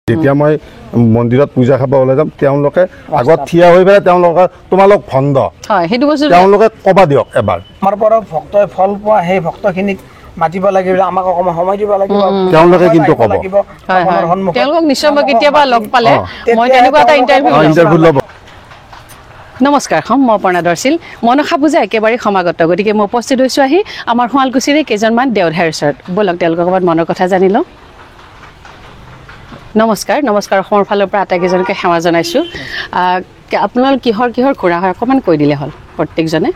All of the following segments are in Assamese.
যেতিয়া মই মন্দিৰত পূজা খাব ওলাই যাম তেওঁলোকে আগত থিয়া হৈ পেলাই তেওঁলোকে তোমালোক ভণ্ড হয় সেইটো বস্তু তেওঁলোকে কবা দিয়ক এবাৰ আমাৰ পৰা ভক্তই ফল পোৱা সেই ভক্তখিনিক মাতিব লাগিব আমাক অকমান সময় দিব লাগিব তেওঁলোকে কিন্তু ক'ব তেওঁলোকক নিশ্চয় মই কেতিয়াবা লগ পালে মই তেনেকুৱা এটা ইণ্টাৰভিউ ল'ব। নমস্কাৰ মই অপৰ্ণাদৰ শীল মনসা পূজা একেবাৰে সমাগত গতিকে মই উপস্থিত হৈছোঁ আহি আমাৰ শুৱালকুছিৰে কেইজনমান দেওধাৰ ওচৰত ব'লক তেওঁলোকৰ ক'ৰবাত মনৰ কথা জানি লওঁ। নমস্কাৰ অসমৰ ফালৰ পৰা আটাইকেইজনকে সেৱা জনাইছোঁ। আপোনালোক কিহৰ খুৰা হয় অকণমান কৈ দিলে হ'ল প্ৰত্যেকজনে।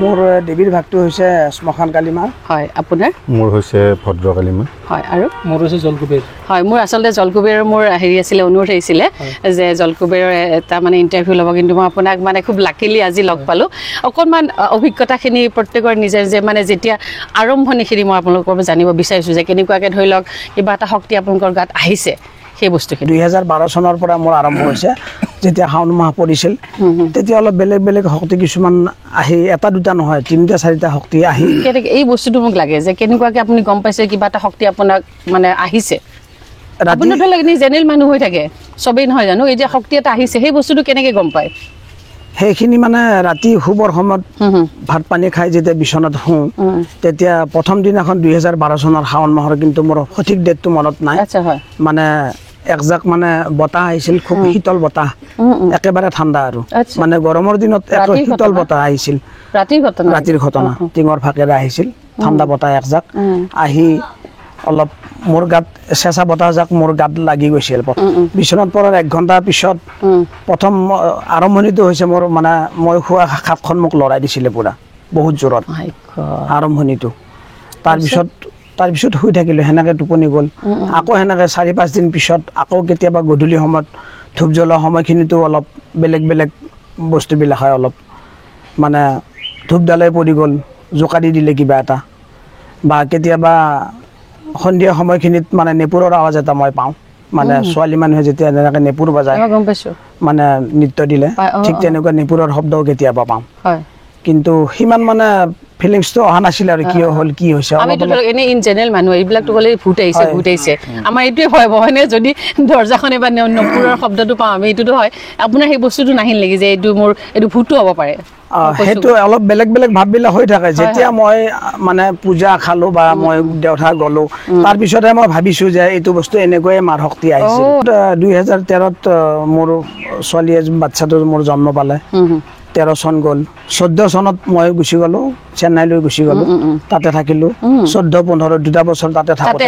মোৰ দেৱীৰ ভাগটো হৈছে শ্মশান কালী মা। হয় আপোনাৰ? মোৰ হৈছে ভদ্ৰকালী মা। হয় আৰু মোৰ হৈছে জলকুবেৰ। হয় মোৰ আচলতে জলকুবেৰৰ মোৰ হেৰি আছিলে অনুৰোধ আহিছিলে যে জলকুবেৰৰ এটা মানে ইণ্টাৰভিউ ল'ব কিন্তু মই আপোনাক মানে খুব লাকিলি আজি লগ পালোঁ। অকণমান অভিজ্ঞতাখিনি প্ৰত্যেকৰ নিজে মানে যেতিয়া আৰম্ভণিখিনি মই আপোনালোকৰ পৰা জানিব বিচাৰিছোঁ যে কেনেকুৱাকৈ ধৰি লওক কিবা এটা শক্তি আপোনালোকৰ গাত আহিছে সেই বস্তুখিনি। 2012 চনৰ পৰা মোৰ আৰম্ভ হৈছে যেতিয়া শাওণ মাহ পৰিছিল তেতিয়া অলপ বেলেগ শক্তি কিছুমান আহি এটা দুটা নহয় 3টা 4টা শক্তি আহি এই বস্তুটো মোক লাগে যে কেনেকুৱাকৈ আপুনি গম পাইছে কিবা এটা শক্তি আপোনাক মানে আহিছে। আপুনি ধৰি লওক এনে জেনেৰেল মানুহ হৈ থাকে চবেই নহয় জানো এই যে শক্তি এটা আহিছে সেই বস্তুটো কেনেকৈ গম পায়? সেইখিনি মানে ৰাতি শুবৰ সময়ত ভাত পানী খাই যেতিয়া বিচনাত শুওঁ তেতিয়া প্ৰথম দিনাখন 2012 চনৰ শাওণ মাহৰ কিন্তু মোৰ সঠিক ডেটটো মনত নাই। আচ্ছা হয় মানে একজাক মানে বতাহ আহিছিল খুব শীতল বতাহ একেবাৰে ঠাণ্ডা আৰু মানে গৰমৰ দিনত একে শীতল বতাহ আহিছিল। ৰাতিৰ ঘটনা টিঙৰ ফাকেৰে আহিছিল ঠাণ্ডা বতাহ একজাক আহি অলপ মোৰ গাত চেঁচা বতাহজাক মোৰ গাত লাগি গৈছিল। বিচনাত পৰাৰ 1 ঘণ্টা পিছত প্ৰথম আৰম্ভণিটো হৈছে মোৰ মানে মই খোৱা খাপখন মোক লৰাই দিছিলে পুৰা বহুত জোৰত আৰম্ভণিটো। তাৰপিছত শুই থাকিলোঁ সেনেকৈ টোপনি গ'ল। আকৌ সেনেকৈ 4-5 দিন পিছত আকৌ কেতিয়াবা গধূলি সময়ত ধূপ জ্বলোৱা সময়খিনিতো অলপ বেলেগ বস্তুবিলাক হয় অলপ মানে ধূপডালে পৰি গ'ল জোকাৰি দিলে কিবা এটা বা কেতিয়াবা সন্ধিয়া সময়খিনিত মানে নেপুৰৰ আৱাজ এটা মই পাওঁ মানে ছোৱালী মানুহে যেতিয়া এনেকৈ নেপুৰ বজায় মানে নৃত্য দিলে ঠিক তেনেকুৱা নেপুৰৰ শব্দও কেতিয়াবা পাওঁ কিন্তু সিমান মানে ফিলিংছটো অহা নাছিল আৰু কি হ'ল কি হৈছে আমিতো এনে ইন জেনেৰেল মানুহ এইবিলাকতো ক'লে ভূত আহিছে আমাৰ এইটোৱে ভয় হয়নে যদি দৰ্জাখনে বা নপুৰৰ শব্দটো পাওঁ আমি এইটোতো হয় আপোনাৰ সেই বস্তুটো নাহিল নেকি যে এইটো ভূতো হ'ব পাৰে? সেইটো অলপ বেলেগ ভাববিলাক হৈ থাকে যেতিয়া মই মানে পূজা খালো বা মই দেওধাৰ গ'লো তাৰপিছতহে মই ভাবিছোঁ যে এইটো বস্তু এনেকৈয়ে মাৰ শক্তি আহিছে। 2013ত মোৰ ছোৱালী বাচ্ছাটোৰ মোৰ জন্ম পালে 13 চন গ'ল। 14 চনত মই গুচি গ'লোঁ চেন্নাইলৈ গুচি গ'লোঁ তাতে থাকিলোঁ 14-15 2টা বছৰ তাতে থাকোঁতে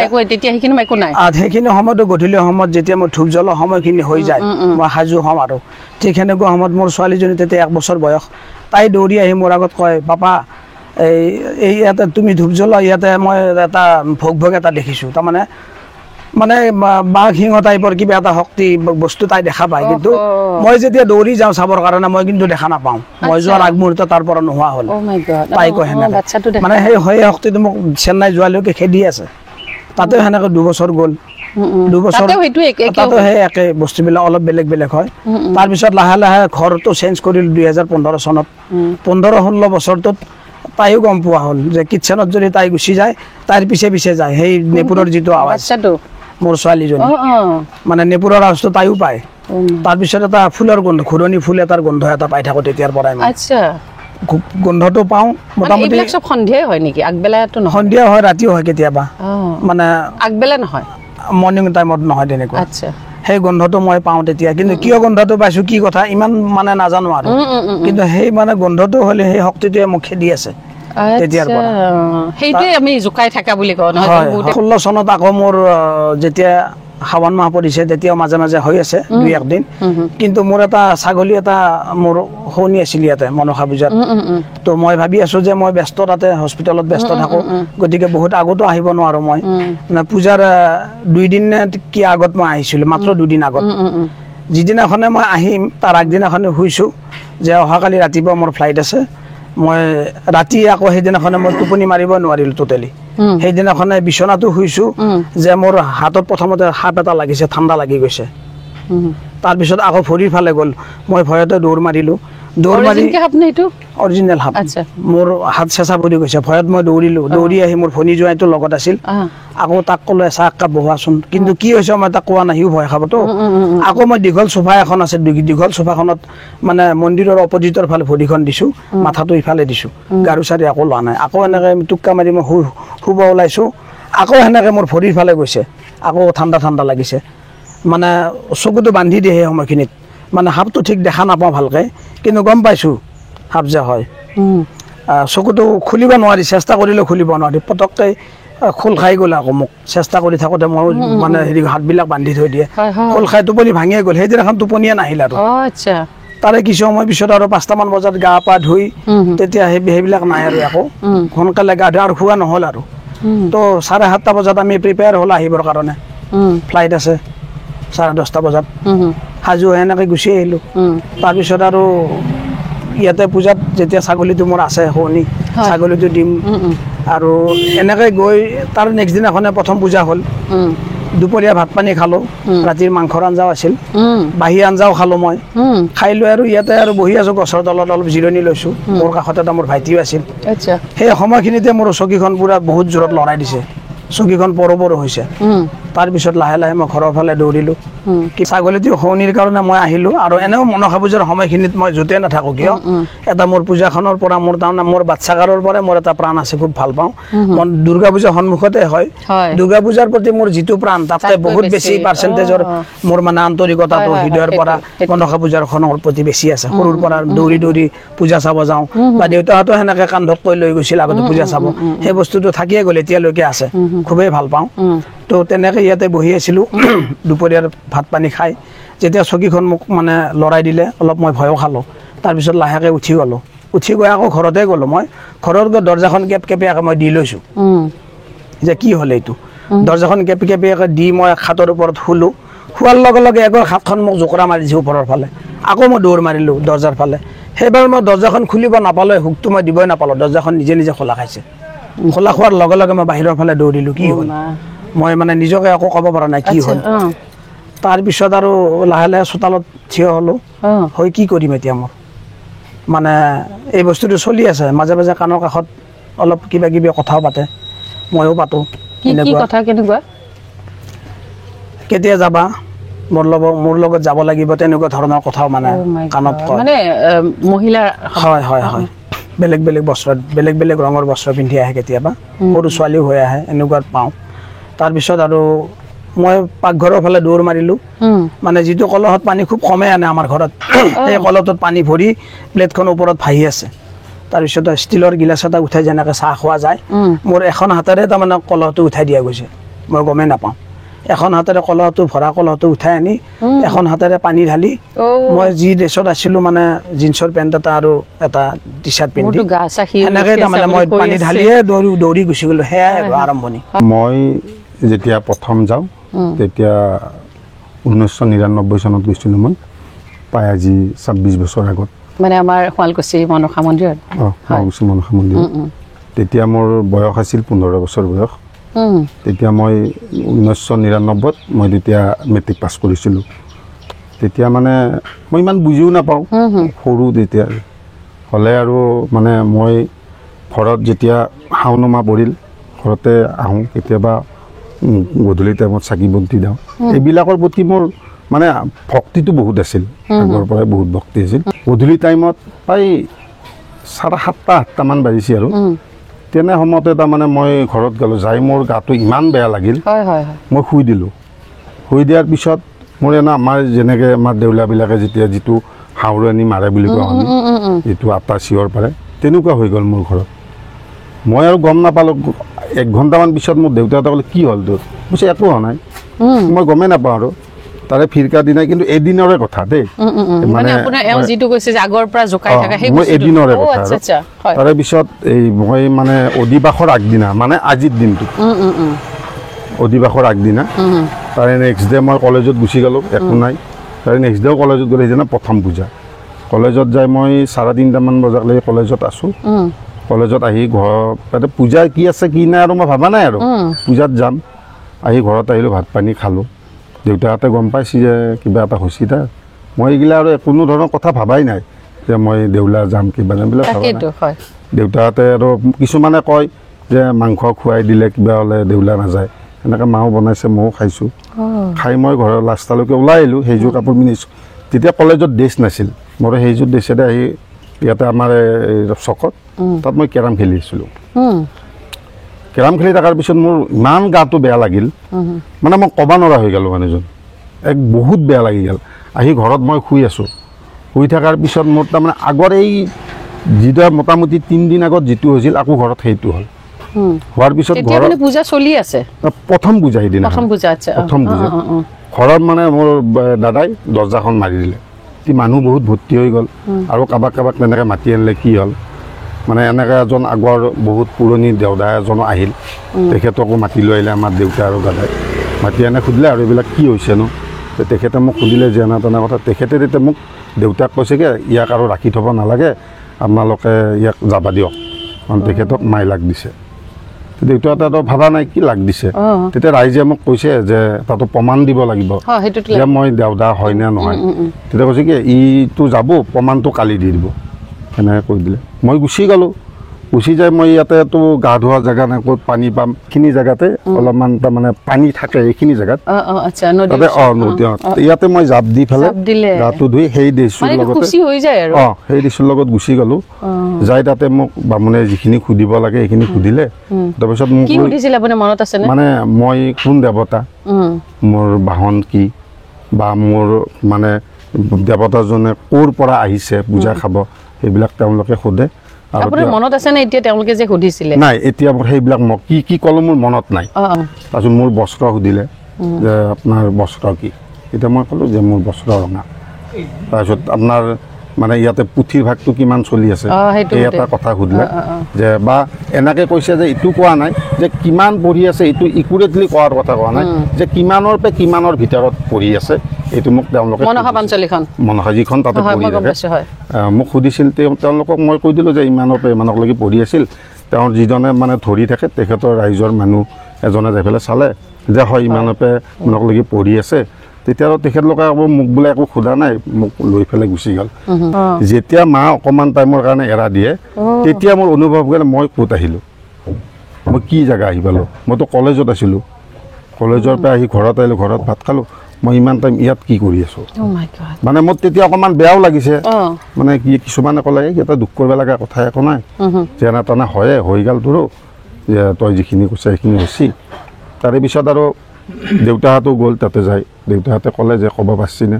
সেইখিনি সময়তো গধূলি সময়ত যেতিয়া মই ধূপ জ্বলোৱা সময়খিনি হৈ যায় মই সাজু হ'ম আৰু ঠিক সেনেকুৱা সময়ত মোৰ ছোৱালীজনী তেতিয়া 1 বছৰ বয়স তাই দৌৰি আহি মোৰ আগত কয় পাপা এই ইয়াতে তুমি ধূপ জ্বলোৱা ইয়াতে মই এটা ভোগ এটা দেখিছোঁ তাৰমানে মানে বাঘ সিংহ টাইপৰ কিবা এটা শক্তি বস্তু তাই দেখা পায় কিন্তু মই যেতিয়া দৌৰি যাওঁ চাবৰ কাৰণে মই কিন্তু দেখা নাপাওঁ। মই যোৱাৰ আগমুহূৰ্ত তাৰ পৰা নোহোৱা হ'ল তাই কয় সেনেকৈ মানে সেই শক্তিটো মোক চেন্নাই যোৱালৈকে খেদি আছে তাতেও সেনেকৈ 2 বছৰ গ'ল 2 বছৰ তাতো সেই একে বস্তুবিলাক অলপ বেলেগ হয়। তাৰপিছত লাহে ঘৰটো চেঞ্জ কৰিলোঁ 2015 চনত 15-16 বছৰটোত তাইও গম পোৱা হ'ল যে কিটচেনত যদি তাই গুচি যায় তাইৰ পিছে যায় সেই নেপুৰৰ যিটো আৱাজ মোৰ ছোৱালীজনী মানে নেপুৰৰ আৱাজটো তাইও পায়। তাৰপিছত এটা ফুলৰ গোন্ধ ঘূৰণি ফুল এটাৰ গোন্ধ এটা পাই থাকোঁ তেতিয়াৰ পৰাই গোন্ধটো পাওঁ মোটামুটি সন্ধিয়াই হয় নেকি আগবেলাটো নহয়? সন্ধিয়া হয় ৰাতিও হয় কেতিয়াবা মানে আগবেলা নহয় মৰ্ণিং টাইমত নহয় তেনেকুৱা সেই গোন্ধটো মই পাওঁ তেতিয়া কিন্তু কিয় গোন্ধটো পাইছোঁ কি কথা ইমান মানে নাজানো আৰু কিন্তু সেই মানে গোন্ধটো হ'লে সেই শক্তিটোৱে মোক খেদি আছে তেতিয়াৰ পৰা সেইটোৱে আমি জোকাই থাকা বুলি কওঁ নহয়। 16 চনত আকৌ মোৰ যেতিয়া শাওণ মাহ পৰিছে তেতিয়াও মাজে হৈ আছে 2-1 দিন কিন্তু মোৰ এটা ছাগলী এটা মোৰ শুনি আছিল ইয়াতে মনসা পূজাত তো মই ভাবি আছোঁ যে মই ব্যস্ত তাতে হস্পিটেলত ব্যস্ত থাকোঁ গতিকে বহুত আগতো আহিব নোৱাৰোঁ মই মানে পূজাৰ 2 দিন কি আগত মই আহিছিলোঁ মাত্ৰ 2 দিন আগত যিদিনাখনে মই আহিম তাৰ আগদিনাখনে শুইছোঁ যে অহাকালি ৰাতিপুৱা মোৰ ফ্লাইট আছে মই ৰাতি আকৌ সেইদিনাখনে মই টোপনি মাৰিব নোৱাৰিলোঁ টোটেলি সেইদিনাখনে বিচনাতো শুইছোঁ যে মোৰ হাতত প্ৰথমতে সাপ এটা লাগিছে ঠাণ্ডা লাগি গৈছে তাৰপিছত আকৌ ভৰিৰ ফালে গ'ল মই ভয়তে দৌৰ মাৰিলোঁ দৌৰ মাৰি অৰিজিনকে সাপ নে এইটো অৰিজিনেল সাপ আচ্ছা মোৰ হাত চেঁচা পৰি গৈছে ভয়ত মই দৌৰিলো দৌৰি আহি মোৰ ভনী জোৱাইটো লগত আছিল আকৌ তাক ক'লো চাহ একাপ বহোৱাচোন কিন্তু কি হৈছে মই তাক কোৱা নাই সিও ভয় খাবতো আকৌ মই দীঘল সোফা এখন আছে দীঘল সোফাখনত মানে মন্দিৰৰ অপজিটৰ ফালে ভৰিখন দিছো মাথাটো ইফালে দিছো গাৰু চাৰি আকৌ লোৱা নাই আকৌ এনেকে টুক্কা মাৰি মই শুব ওলাইছো আকৌ সেনেকে মোৰ ভৰিৰ ফালে গৈছে আকৌ ঠাণ্ডা ঠাণ্ডা লাগিছে মানে চকুটো বান্ধি দিয়ে সেই সময়খিনিত মানে সাপটো ঠিক দেখা নাপাওঁ ভালকে কিন্তু গম পাইছো সাপ যে হয় চকুটো খুলিব নোৱাৰি চেষ্টা কৰিলেও খুলিব নোৱাৰি পটককৈ খোল খাই গ'ল আকৌ মোক চেষ্টা কৰি থাকোঁতে মই মানে হেৰি হাতবিলাক বান্ধি থৈ দিয়ে খোল খাই টোপনি ভাঙিয়ে গ'ল সেইদিনাখন টোপনিয়ে নাহিল আৰু আচ্ছা তাৰে কিছু সময় পিছত আৰু 5টামান বজাত গা পা ধুই তেতিয়া সেইবিলাক নাই আৰু আকৌ সোনকালে গা ধুই আৰু খোৱা নহ'ল আৰু তো 7:30 বজাত আমি প্ৰিপেয়াৰ হ'ল আহিবৰ কাৰণে ফ্লাইট আছে 10:30 বজাত সাজু হৈ এনেকৈ গুচি আহিলোঁ তাৰপিছত আৰু ইয়াতে পূজাত যেতিয়া ছাগলীটো মোৰ আছে শুৱনি ছাগলীটো দিম আৰু এনেকৈ গৈ তাৰ নেক্সট দিনাখনে প্ৰথম পূজা হ'ল দুপৰীয়া ভাত পানী খালোঁ ৰাতিৰ মাংসৰ আঞ্জাও আছিল বাঁহী আঞ্জাও খালোঁ মই খাই লৈ আৰু ইয়াতে আৰু বহি আছোঁ গছৰ তলত অলপ জিৰণি লৈছোঁ মোৰ কাষতে এটা মোৰ ভাইটিও আছিল আচ্ছা সেই সময়খিনিতে মোৰ চকীখন পূৰা বহুত জোৰত লৰাই দিছে চকীখন পৰো হৈছে তাৰপিছত লাহে লাহে মই ঘৰৰ ফালে দৌৰিলোঁ ছাগলীটো শুৱনিৰ কাৰণে মই আহিলোঁ আৰু এনেও মনসা পূজাৰ সময়খিনিত মই য'তে নাথাকোঁ কিয় এটা মোৰ পূজাখনৰ পৰা মোৰ তাৰমানে মোৰ বাচ্চাকালৰ পৰাই মোৰ এটা প্ৰাণ আছে খুব ভাল পাওঁ মই দুৰ্গা পূজাৰ সন্মুখতে হয় দুৰ্গা পূজাৰ প্ৰতি মোৰ যিটো প্ৰাণ তাতকৈ বহুত বেছি পাৰ্চেণ্টেজৰ মোৰ মানে আন্তৰিকতাটো হৃদয়ৰ পৰা মনসা পূজাৰখনৰ প্ৰতি বেছি আছে সৰুৰ পৰা দৌৰি দৌৰি পূজা চাব যাওঁ বা দেউতাহঁতো সেনেকৈ কান্ধত লৈ গৈছিল আগতে পূজা চাব সেই বস্তুটো থাকিয়ে গ'ল এতিয়ালৈকে আছে খুবেই ভাল পাওঁ তো তেনেকৈ ইয়াতে বহি আছিলোঁ দুপৰীয়াৰ ভাত পানী খাই যেতিয়া চকীখন মোক মানে লৰাই দিলে অলপ মই ভয়ো খালোঁ তাৰপিছত লাহেকৈ উঠি গ'লোঁ উঠি গৈ আকৌ ঘৰতে গ'লোঁ মই ঘৰত গৈ দৰ্জাখন কেপকেপিয়াকৈ মই দি লৈছোঁ যে কি হ'ল এইটো দৰ্জাখন কেপকেপিয়াকৈ দি মই খাটৰ ওপৰত শুলোঁ শোৱাৰ লগে লগে এগৰ হাতখন মোক জোকৰা মাৰিছে ওপৰৰ ফালে আকৌ মই দৌৰ মাৰিলোঁ দৰ্জাৰ ফালে সেইবাৰ মই দৰ্জাখন খুলিব নাপালোঁ হুকটো মই দিবই নাপালোঁ দৰ্জাখন নিজে নিজে খোলা খাইছে খোলা খোৱাৰ লগে লগে মই বাহিৰৰ ফালে দৌৰিলোঁ কি হ'ল মই মানে নিজকে একো ক'ব পৰা নাই কি হ'ল তাৰপিছত আৰু লাহে লাহে চোতালত থিয় হ'লোঁ হৈ কি কৰিম এতিয়া মোৰ মানে এই বস্তুটো চলি আছে মাজে মাজে কাণৰ কাষত অলপ কিবা কিবি কথাও পাতে ময়ো পাতোঁ কেনেকুৱা কেতিয়া যাবা মোৰ লগত যাব লাগিব তেনেকুৱা ধৰণৰ কথাও মানে কাণত কয় মানে মহিলাৰ হয় হয় হয় বেলেগ বেলেগ বস্ত্ৰত বেলেগ বেলেগ ৰঙৰ বস্ত্ৰ পিন্ধি আহে কেতিয়াবা সৰু ছোৱালীও হৈ আহে এনেকুৱাত পাওঁ তাৰপিছত আৰু মই পাকঘৰৰ ফালে দৌৰ মাৰিলোঁ মানে যিটো কলহত পানী খুব কমে আনে আমাৰ ঘৰত সেই কলহটোত পানী ভৰি প্লেটখন ওপৰত ভাহি আছে তাৰপিছত ষ্টীলৰ গিলাচ এটা উঠাই যেনেকৈ চাহ খোৱা যায় মোৰ এখন হাতেৰে তাৰমানে কলহটো উঠাই দিয়া গৈছে মই গমেই নাপাওঁ এখন হাতেৰে কলহটো ভৰা কলহটো উঠাই আনি এখন হাতেৰে পানী ঢালি মই যি ড্ৰেছত আছিলোঁ মানে জিন্সৰ পেণ্ট এটা আৰু এটা টি চাৰ্ট পিন্ধি এনেকৈ তাৰমানে মই পানী ঢালিয়ে দৌৰি গুচি গ'লোঁ সেয়াই আৰম্ভণি মই যেতিয়া প্ৰথম যাওঁ তেতিয়া 1999 চনত গৈছিলোঁ মই প্ৰায় আজি 26 বছৰ আগত মানে আমাৰ শুৱালকুছি মনসা মন্দিৰত শুৱালকুছি মনসা মন্দিৰ তেতিয়া মোৰ বয়স আছিল 15 বছৰ বয়স তেতিয়া মই 1999ত মই তেতিয়া মেট্ৰিক পাছ কৰিছিলোঁ তেতিয়া মানে মই ইমান বুজিও নাপাওঁ সৰু তেতিয়া হ'লে আৰু মানে মই ঘৰত যেতিয়া শাওণ মাহ পৰিল ঘৰতে আহোঁ কেতিয়াবা গধূলি টাইমত চাকি বন্তি দিওঁ এইবিলাকৰ প্ৰতি মোৰ মানে ভক্তিটো বহুত আছিল আগৰ পৰাই বহুত ভক্তি আছিল গধূলি টাইমত প্ৰায় 7:30-8টামান বাজিছে আৰু তেনে সময়তে তাৰমানে মই ঘৰত গ'লোঁ যাই মোৰ গাটো ইমান বেয়া লাগিল মই শুই দিলোঁ শুই দিয়াৰ পিছত মোৰ এনে আমাৰ যেনেকৈ আমাৰ দেউলাবিলাকে যেতিয়া যিটো হাওৰণি মাৰে বুলি কোৱা আমি যিটো আটা চিঞৰ পাৰে তেনেকুৱা হৈ গ'ল মোৰ ঘৰত মই আৰু গম নাপালোঁ 1 ঘণ্টামান পিছত মোৰ দেউতাহঁতে ক'লে কি হ'ল তোৰ কৈছে একো হোৱা নাই মই গমেই নাপাওঁ আৰু তাৰে ফিৰকা দিনাই কিন্তু এদিনৰে কথা দেই মানে আপোনাৰ এওঁ যিটো কৈছে যে আগৰ পৰা জোকাই থকা সেই মই এদিনৰে কথা তাৰে পিছত এই মই মানে অধিবাসৰ আগদিনা মানে আজিৰ দিনটো অধিবাসৰ আগদিনা তাৰে নেক্সট ডে মই কলেজত গুচি গ'লোঁ একো নাই তাৰে নেক্সট ডেও কলেজত গ'লে সেইদিনা প্ৰথম পূজা কলেজত যাই মই 3:30মান বজালৈকে কলেজত আছোঁ কলেজত আহি ঘৰত পূজা কি আছে কি নাই আৰু মই ভবা নাই আৰু পূজাত যাম আহি ঘৰত আহিলোঁ ভাত পানী খালোঁ দেউতাহঁতে গম পাইছে যে কিবা এটা হৈছে তাৰ মই এইগিলা আৰু কোনো ধৰণৰ কথা ভাবাই নাই যে মই দেউলা যাম কিবা যাম বিলাক ভাবা নাই। তাকেইতো হয় দেউতাহঁতে আৰু কিছুমানে কয় যে মাংস খুৱাই দিলে কিবা হ'লে দেউলা নাযায়, এনেকৈ মাও বনাইছে ময়ো খাইছোঁ। খাই মই ঘৰৰ লাষ্টালৈকে ওলাই আহিলোঁ, সেইযোৰ কাপোৰ পিন্ধিছোঁ। তেতিয়া কলেজত ড্ৰেছ নাছিল, মোৰ সেইযোৰ ড্ৰেছেৰে আহি ইয়াতে আমাৰ চকত তাত মই কেৰাম খেলি আছিলোঁ। কেৰাম খেলি থকাৰ পিছত মোৰ ইমান গাটো বেয়া লাগিল, মানে মই ক'ব নোৱাৰা হৈ গ'লোঁ মানুহজন, বহুত বেয়া লাগি গ'ল। আহি ঘৰত মই শুই আছোঁ, শুই থকাৰ পিছত মোৰ তাৰমানে আগৰ এই যিটো মোটামুটি 3 দিন আগত যিটো হৈছিল আকৌ ঘৰত সেইটো হ'ল। হোৱাৰ পিছত এতিয়া মানে পূজা চলি আছে, প্ৰথম পূজা সেইদিনা, প্ৰথম পূজা আচ্ছা প্ৰথম পূজা ঘৰত মানে মোৰ দাদাই দৰ্জাখন মাৰি দিলে। মানুহ বহুত ভৰ্তি হৈ গ'ল আৰু কাৰোবাক কাৰোবাক তেনেকৈ মাতি আনিলে। কি হ'ল মানে এনেকৈ এজন আগৰ বহুত পুৰণি দেউতা এজন আহিল, তেখেতকো মাতি লৈ আহিলে আমাৰ দেউতা আৰু দাদাই। মাতি আনে সুধিলে আৰু এইবিলাক কি হৈছেনো, তেখেতে মোক সুধিলে যে এনে তেনে কথা। তেখেতে তেতিয়া মোক দেউতাক কৈছেগৈ ইয়াক আৰু ৰাখি থ'ব নালাগে, আপোনালোকে ইয়াক যাব দিয়ক, কাৰণ তেখেতক মাইলাক দিছে। দেউতাহঁতেতো ভাবা নাই কি লাগ দিছে। তেতিয়া ৰাইজে মোক কৈছে যে তাতো প্ৰমাণ দিব লাগিব যে মই দেউতা হয় নে নহয়। তেতিয়া কৈছে কি ইটো যাব, প্ৰমাণটো কালি দি দিব, সেনেকৈ কৈ দিলে। মই গুচি গ'লোঁ, গুচি যাই মই ইয়াতেতো গা ধোৱা জেগা নাই, ক'ত পানী পাম, এইখিনি জেগাতে অলপমান তাৰমানে পানী থাকে এইখিনি জেগাত তাতে ইয়াতে মই জাপ দি পেলাই গাটো ধুই সেই ডিচুৰ লগতে সেই ডিচুৰ লগত গুচি গ'লোঁ। যাই তাতে মোক বামুণে যিখিনি সুধিব লাগে সেইখিনি সুধিলে। তাৰপিছত মোক মানে মই কোন দেৱতা, মোৰ বাহন কি, বা মোৰ মানে দেৱতাজনে ক'ৰ পৰা আহিছে পূজা খাব, সেইবিলাক তেওঁলোকে সোধে। মনত আছে নে এতিয়া তেওঁলোকে যে সুধিছিলে? নাই, এতিয়া মোৰ সেইবিলাক কি কি ক'লো মোৰ মনত নাই। তাৰপিছত মোৰ বস্ত্ৰ সুধিলে যে আপোনাৰ বস্ত্ৰ কি, এতিয়া মই ক'লোঁ যে মোৰ বস্ত্ৰ ৰঙা। তাৰপিছত আপোনাৰ মানে ইয়াতে পুথিৰ ভাগটো কিমান চলি আছে সেই এটা কথা সুধিলে, যে বা এনেকৈ কৈছে যে এইটো কোৱা নাই যে কিমান পঢ়ি আছে, এইটো ইকুৰেটলি কোৱাৰ কথা কোৱা নাই, যে কিমানৰ পৰা কিমানৰ ভিতৰত পঢ়ি আছে এইটো মোক তেওঁলোকে মনসা যিখন তাতে পঢ়ি থাকে মোক সুধিছিল। তেওঁলোকক মই কৈ দিলোঁ যে ইমানৰ পৰা ইমানকলৈকে পঢ়ি আছিল। তেওঁৰ যিজনে মানে ধৰি থাকে তেখেতৰ ৰাইজৰ মানুহ এজনে যাই পেলাই চালে যে হয় ইমানৰ পৰা ইমানকলৈকে পঢ়ি আছে। তেতিয়া আৰু তেখেতলোকে আকৌ মোক বোলে একো সোধা নাই, মোক লৈ পেলাই গুচি গ'ল। যেতিয়া মা অকণমান টাইমৰ কাৰণে এৰা দিয়ে তেতিয়া মোৰ অনুভৱ কৰিলে মই ক'ত আহিলোঁ, মই কি জেগা আহি পালোঁ। মইতো কলেজত আছিলোঁ, কলেজৰ পৰা আহি ঘৰত আহিলোঁ, ঘৰত ভাত খালোঁ, মই ইমান টাইম ইয়াত কি কৰি আছোঁ। মানে মোৰ তেতিয়া অকণমান বেয়াও লাগিছে। মানে কি কিছুমানে ক'লে এটা দুখ কৰিব লগা কথা একো নাই, যেনে তেনে হয়ে হৈ গ'ল তোৰো, যে তই যিখিনি কৈছে সেইখিনি হৈছে। তাৰে পিছত আৰু দেউতাহঁতো গ'ল তাতে যায়। দেউতাহঁতে ক'লে যে ক'ব পাৰছিনে,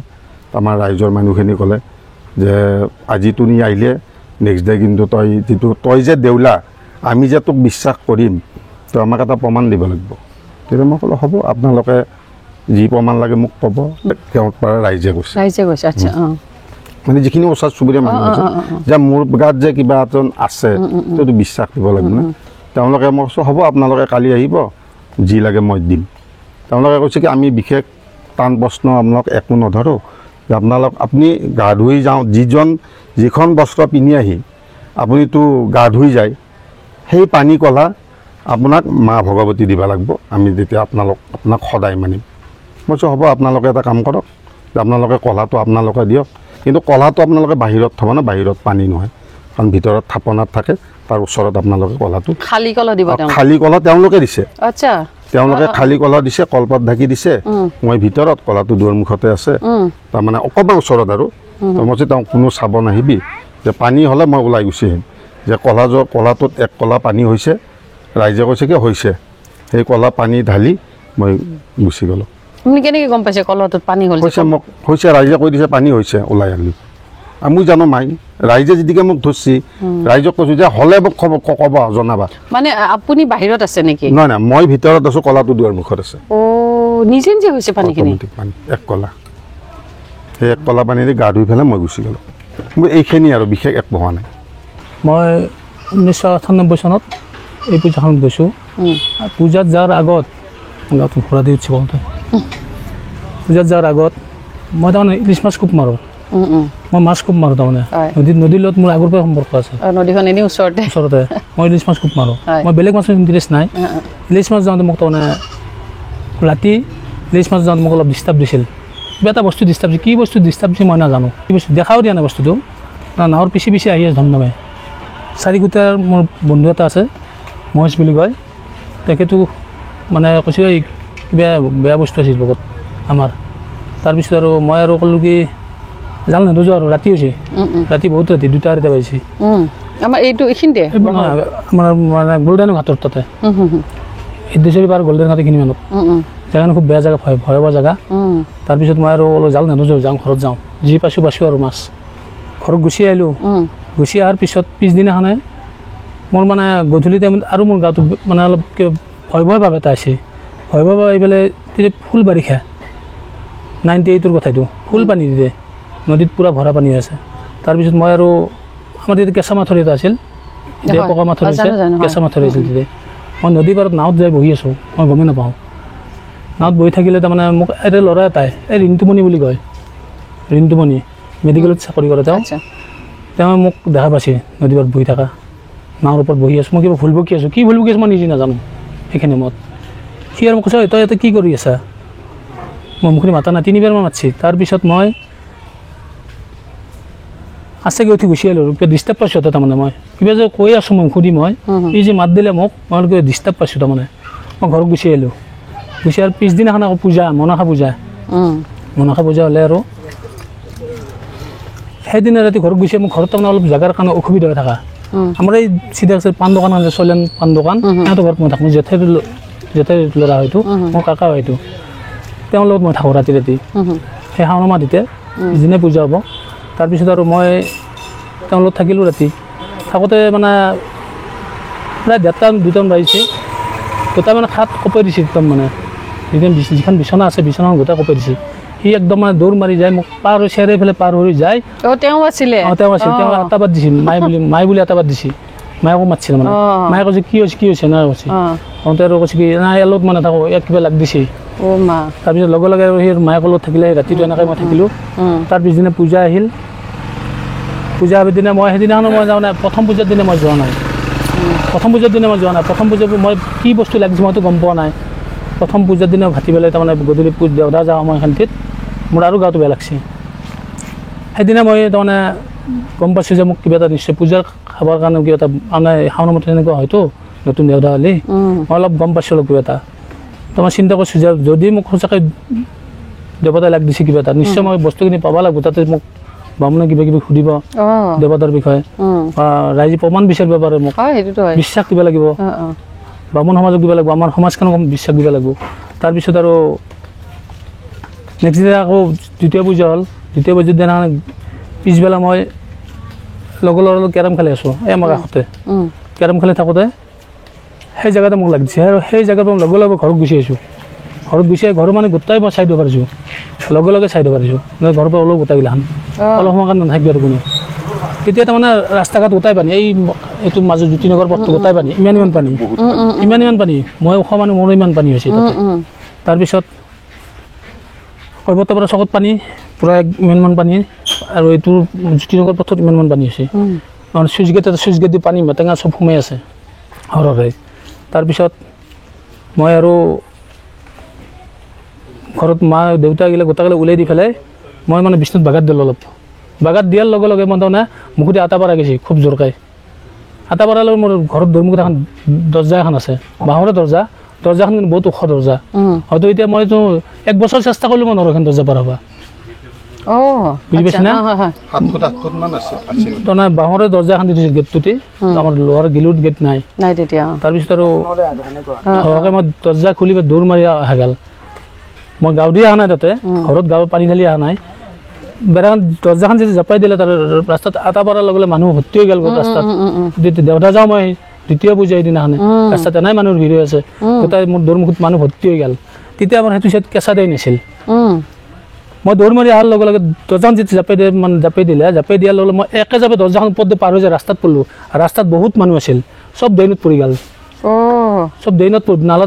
আমাৰ ৰাইজৰ মানুহখিনি ক'লে যে আজি তুমি আহিলে নেক্সট ডে কিন্তু তই যে দেউলা, আমি যে তোক বিশ্বাস কৰিম, তই আমাক এটা প্ৰমাণ দিব লাগিব। তেতিয়া মই ক'লোঁ হ'ব, আপোনালোকে যি প্ৰমাণ লাগে মোক ক'ব। তেওঁৰ পৰা ৰাইজে কৈছে মানে যিখিনি ওচৰ চুবুৰীয়া মানুহ আছে যে মোৰ গাত যে কিবা এজন আছে, সেইটো বিশ্বাস দিব লাগিব না। তেওঁলোকে মই কৈছোঁ হ'ব, আপোনালোকে কালি আহিব, যি লাগে মই দিম। তেওঁলোকে কৈছে কি আমি বিশেষ টান প্ৰশ্ন আপোনালোক একো নধৰোঁ, যে আপুনি গা ধুই যাওঁ, যিখন বস্ত্ৰ পিন্ধি আহি আপুনিতো গা ধুই যায়, সেই পানী কলা আপোনাক মা ভগৱতী দিব লাগিব, আমি তেতিয়া আপোনাক সদায় মানিম। মই কৈছোঁ হ'ব, আপোনালোকে এটা কাম কৰক, যে আপোনালোকে কলাটো আপোনালোকে দিয়ক, কিন্তু কলাটো আপোনালোকে বাহিৰত থ'ব না, বাহিৰত পানী নহয়, কাৰণ ভিতৰত থাপনাত থাকে, তাৰ ওচৰত আপোনালোকে কলাটো খালী কলা তেওঁলোকে দিছে। তেওঁলোকে খালী কলা দিছে, কলপাত ঢাকি দিছে, মই ভিতৰত, কলাটো দুৱাৰমুখতে আছে, তাৰমানে অকণমান ওচৰত আৰু। মই কৈছোঁ তেওঁ কোনো চাব নাহিবি, যে পানী হ'লে মই ওলাই গুচি আহিম, যে কলাটোত এক কলা পানী হৈছে, ৰাইজে কৈছে কি হৈছে, সেই কলা পানী ঢালি মই গুচি গ'লোঁ। কেনেকৈ গম পাইছে কলাটোত পানী হ'ল? মোক হৈছে, ৰাইজে কৈ দিছে পানী হৈছে, ওলাই আহিলোঁ। আমি জানো মাই, ৰাইজে যেদিকে মোক ধৰছি, ৰাইজক কৈছোঁ যে হ'লে মোক ক'ব, জনাবা। মানে আপুনি বাহিৰত আছে নেকি? নাই নাই, মই ভিতৰত আছোঁ, কলাটো দুৱাৰ মুখত আছে। নিজে নিজে হৈছে পানীখিনি? এক কলা, সেই এক কলা পানী দি গা ধুই পেলাই মই গুচি গ'লোঁ। মোৰ এইখিনি আৰু বিশেষ একো হোৱা নাই। মই 1998 চনত এই পূজাখনত গৈছোঁ। পূজাত যোৱাৰ আগত ঘোঁৰা দি উঠিব, পূজাত যোৱাৰ আগত মই তাৰমানে ইলিছ মাছ খুব মাৰোঁ, মই মাছ খুব মাৰোঁ। তাৰমানে নদীৰ লগত মোৰ আগৰ পৰাই সম্পৰ্ক আছে, নদীখন এনেই ওচৰতে। মই ইলিছ মাছ খুব মাৰোঁ, মই বেলেগ মাছৰ ইণ্টাৰেষ্ট নাই। ইলিছ মাছ যাওঁতে মোক তাৰমানে ৰাতি ইলিছ মাছ যাওঁতে মোক অলপ ডিষ্টাৰ্ব দিছিল, কিবা এটা বস্তু ডিষ্টাৰ্ব দিছিল। কি বস্তু ডিষ্টাৰ্ব দিছিল মই নাজানো, কি বস্তু দেখাও দিয়া নাই বস্তুটো। নাৱৰ পিছি পিছি আহি আছে ধমধমাই। চাৰিকুটাৰ মোৰ বন্ধু এটা আছে মহেশ বুলি কয়, তেখেতো মানে কৈছে এই কিবা বেয়া বস্তু আছিল লগত আমাৰ। তাৰপিছত আৰু মই আৰু ক'লোঁ কি জাল নেদোঁ আৰু ৰাতি হৈছে, ৰাতি বহুত ৰাতি 2টা-2টা বাজিছে। আমাৰ এইটো এইখিনিতে আমাৰ মানে গল্ডেন ঘাটৰ তাতে সিদ্ধেশ্বৰী পাৰ গল্ডেন ঘাট এইখিনি মানত জেগাটো খুব বেয়া জেগা, ভয়াৱহ জেগা। তাৰপিছত মই আৰু অলপ জাল নেদোঁ যাওঁ, ঘৰত যাওঁ, যি পাইছোঁ আৰু মাছ। ঘৰত গুচি আহিলোঁ। গুচি অহাৰ পিছত পিছদিনাখনে মোৰ মানে গধূলি টাইমত আৰু মোৰ গাটো মানে অলপ ভয় ভাৱ এটা আছে। ভয় ভাৱ আহি পেলাই তেতিয়া ফুল বাৰিষা 98ৰ কথাটো, ফুল পানী দিলে নদীত পূৰা ভৰা পানী আছে। তাৰপিছত মই আৰু আমাৰ তেতিয়া কেঁচা মাথৰি এটা আছিল, তেতিয়া পকা মাথৰি আছে, কেঁচা মাথৰি আছিল তেতিয়া। মই নদী পাৰত নাৱত যাই বহি আছোঁ, মই গমেই নাপাওঁ। নাৱত বহি থাকিলে তাৰমানে মোক এটা ল'ৰা এটাই, এই ৰিণ্টুমণি বুলি কয়, ৰিণ্টুমণি মেডিকেলত চাকৰি কৰে তেওঁ মোক দেখা পাইছে নদী পাৰত বহি থকা, নাৱৰ ওপৰত বহি আছোঁ। মই কিবা ভুল বকি আছোঁ, কি ভুল বকি আছোঁ মই নিজে নাজানো। সেইখিনি মত সি আৰু মোক কৈছে তই ইয়াতে কি কৰি আছা? মই মুখনি মাতা নাই, 3বাৰমান মাতিছে। তাৰপিছত মই আছেগৈ উঠি গুচি আহিলোঁ। কিবা ডিষ্টাৰ্ব পাইছোঁ তাৰমানে, মই কিবা যে কৈ আছোঁ মই সুধি মই এই যে মাত দিলে মোক, মই কিবা ডিষ্টাৰ্ব পাইছোঁ তাৰমানে। মই ঘৰত গুচি আহিলোঁ। গুচি অহাৰ পিছদিনাখন আকৌ পূজা, মনসা পূজা। মনসা পূজা হ'লে আৰু সেইদিনা ৰাতি ঘৰত গুচি মোৰ ঘৰত তাৰমানে অলপ জেগাৰ কাৰণে অসুবিধা হৈ থকা। আমাৰ এই চিধা পাণ দোকান আছে, চলেন পাণ দোকান, সিহঁতৰ ঘৰত মই থাকোঁ। জেঠাইৰ ল'ৰা হয়তো, মোৰ কাকা হয়তো, তেওঁৰ লগত মই থাকোঁ ৰাতি ৰাতি। সেই শাওণ মাহ দিতে যিদিনা পূজা হ'ব, তাৰপিছত আৰু মই তেওঁৰ লগত থাকিলোঁ। ৰাতি থাকোঁতে মানে প্ৰায় 1:30-2টামান বাজিছে। গোটেই মানে খাট কপাই দিছে একদম, মানে যিখন বিচনা আছে বিচনাখন গোটেই কপাই দিছে। সি একদম মানে দৌৰ মাৰি যায়, মোক পাৰ হৈ চেৰাই ফেলে পাৰ হৈ যায়। তেওঁ আছিলে? তেওঁ আছিল। তেওঁ আটাবাদ দিছিল, মাই বুলি আটাবাদ দিছে। মায়েকো মাতিছিল মানে। মায়ে কৈছে কি হৈছে নাই কৈছে। কওঁতে আৰু কৈছে কি নাই এলত মানে থাকোঁ, ইয়াক কিবা লাগ দিছে। তাৰপিছত লগে লগে আৰু সেই মায়েকৰ লগত থাকিলে। ৰাতিটো এনেকৈ মই থাকিলোঁ। তাৰ পিছদিনা পূজা আহিল। পূজা আহিৰ দিনা মই সেইদিনাখনো মই যাওঁ নাই, প্ৰথম পূজাৰ দিনা মই যোৱা নাই। প্ৰথম পূজাৰ দিনা মই কি বস্তু লাগিছে মইতো গম পোৱা নাই। প্ৰথম পূজাৰ দিনা ভাতি পেলাই তাৰমানে গধূলি দেওদা যাওঁ মই শান্তিত, মোৰ আৰু গাটো বেয়া লাগছে। সেইদিনা মই তাৰমানে গম পাইছোঁ যে মোক কিবা এটা নিশ্চয় পূজাৰ খাবৰ কাৰণে কিবা এটা মানে শাওণ মাহত তেনেকুৱা হয়তো, নতুন দেওদা হ'লে মই অলপ গম পাইছোঁ অলপ কিবা এটা। তো মই চিন্তা কৰিছোঁ যে যদি মোক সঁচাকৈ দেৱতাই লাগ দিছে কিবা এটা, নিশ্চয় মই বস্তুখিনি পাব লাগিব। তাতে মোক বামুণে কিবা কিবি সুধিব দেৱতাৰ বিষয়ে, বা ৰাইজে প্ৰমাণ বিচাৰিব পাৰে মোক, বিশ্বাস দিব লাগিব। বামুণ সমাজক দিব লাগিব, আমাৰ সমাজখনক বিশ্বাস দিব লাগিব। তাৰপিছত আৰু নেক্সট দিনা আকৌ দ্বিতীয় পূজা হ'ল। দ্বিতীয় পূজাৰ দিনা পিছবেলা মই লগৰ ল'ৰাৰ লগত কেৰম খেলি আছোঁ এই আমাৰ কাষতে। কেৰম খেলি থাকোঁতে সেই জেগাতে মোক লাগিছে, আৰু সেই জেগাত মই লগে লগে ঘৰত গুচি আহিছোঁ। ঘৰত গুচি আহি ঘৰৰ মানে গোটাই মই চাই দিব পাৰিছোঁ, লগে লগে চাই দিব পাৰিছোঁ। ঘৰৰ পৰা অলপ গোটাইগিলাখান অলপ সময় কাৰণে নাথাকিব আৰু কোনো। তেতিয়া তাৰমানে ৰাস্তা ঘাট গোটাই পানী, এইটো মাজত জ্যোতিনগৰ পথটো গোটাই পানী, ইমান পানী, ইমান পানী। মই ওখ মানুহ, মোৰো ইমান পানী হৈছে তাতে। তাৰপিছত কৈৱৰ্তৰ পৰা চকত পানী, পূৰা ইমানমান পানী, আৰু এইটো জ্যোতিনগৰ পথত ইমানমান পানী হৈছে। চুইচ গেট দি পানী মেটেঙা চব সোমাই আছে সৰহে। তাৰপিছত মই আৰু ঘৰত মা দেউতাগিলা গোটাগিলা ওলাই দি পেলাই মই মানে বিষ্ণুত বাগাত দিলোঁ অলপ। বাগাত দিয়াৰ লগে লগে মই তাৰমানে মুখতে আটা পাৰা গৈছে খুব জোৰকৈ। আটা পাৰালৈ মোৰ ঘৰত দুৱাৰমুখত এখন দৰ্জা এখন আছে, বাঁহৰে দৰ্জাখন কিন্তু বহুত ওখ দৰ্জা। হয়তো এতিয়া মইতো 1 বছৰ চেষ্টা কৰিলোঁ মই নৰো এখন দৰ্জা পাৰ হ'বা। বুজি পাইছে না? তাৰমানে বাঁহৰে দৰ্জা এখন দি দিছিল গেটটোতে, আমাৰ লোহাৰ গিলুত গেট নাই তেতিয়া। তাৰপিছত আৰু সৰহকৈ মই দৰ্জা খুলি দৌৰ মাৰি অহা গ'ল। মই গাঁও দি অহা নাই তাতে, ঘৰত গাঁৱৰ পানী ঢালি অহা নাই। বেৰাখন দৰ্জাখন যদি জাপাই দিলে তাৰ ৰাস্তাত আটা পৰাৰ লগে লগে মানুহ ভৰ্তি হৈ গ'ল ৰাস্তাত। দেওদা যাওঁ মই দ্বিতীয় পূজা সেইদিনাখনে, ৰাস্তাত এনেই মানুহৰ ভিৰ হৈ আছে, গোটাই মোৰ দৌৰমুখত মানুহ ভৰ্তি হৈ গ'ল। তেতিয়া আমাৰ সেইটো চাইড কেঁচা দেই নাছিল। মই দৌৰ মাৰি অহাৰ লগে লগে দৰ্জাখন যেতিয়া জাপাই দিয়াৰ লগে মই একে জাপে দৰ্জাখন ওপৰত পাৰ হৈ যায় ৰাস্তাত পৰিলোঁ। ৰাস্তাত বহুত মানুহ আছিল, চব ড্ৰেইনত পৰি গ'ল। চব ড্ৰেইনত নালত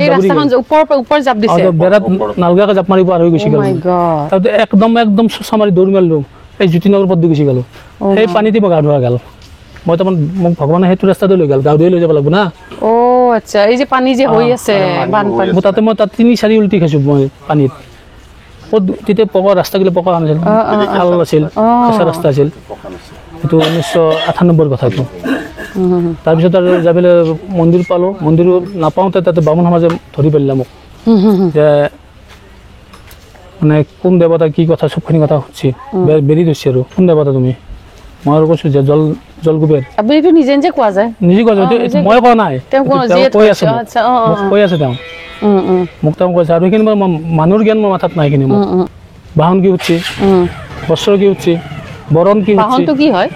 বেৰাত নালগাকে জাপ মাৰি পাৰ হৈ গুচি গ'ল। তাৰপিছত একদম চোচা মাৰি দৌৰ মাৰিলোঁ, এই জ্যোতিনগৰ পথ দি গুচি গ'লোঁ। সেই পানীতে মই গা ধোৱা গ'ল। মই তাৰমানে মোক ভগৱানে সেইটো ৰাস্তাতে লৈ গ'ল, গাঁও দিয়ে লৈ যাব লাগিব না। এই যে পানী যে হৈ আছে তাতে মই তাত 3-4 উল্টি খাইছোঁ মই পানীত। তেতিয়া পকা ৰাস্তাগিলা পকা নাছিল, খাল আছিল, কেঁচা ৰাস্তা আছিল। এইটো 1998 কথা এইটো তাৰপিছত আৰু যাই পেলাই মন্দিৰ পালোঁ মন্দিৰো নাপাওঁতে তাতে বামুণ সমাজে ধৰি পেলালে মোক যে মানে কোন দেৱতা কি কথা চবখিনি কথা সুধিছে বেৰি ধৰিছে আৰু কোন দেৱতা তুমি মই আৰু কৈছোঁ যে জলকুবেৰ আপুনি এইটো নিজে নিজে কোৱা যায় নিজে কোৱা যায় মই কোৱা নাই তেওঁ কৈ আছে মোক কৈ আছে তেওঁ মোক তেওঁ কৈছে আৰু সেইখিনি মানুহৰ জ্ঞান মোৰ মাথাত নাই এইখিনি মোক বাহন কি উঠছে বস্ত্ৰ কি উঠছে বৰণ কি উঠছে বাহনটো কি হয়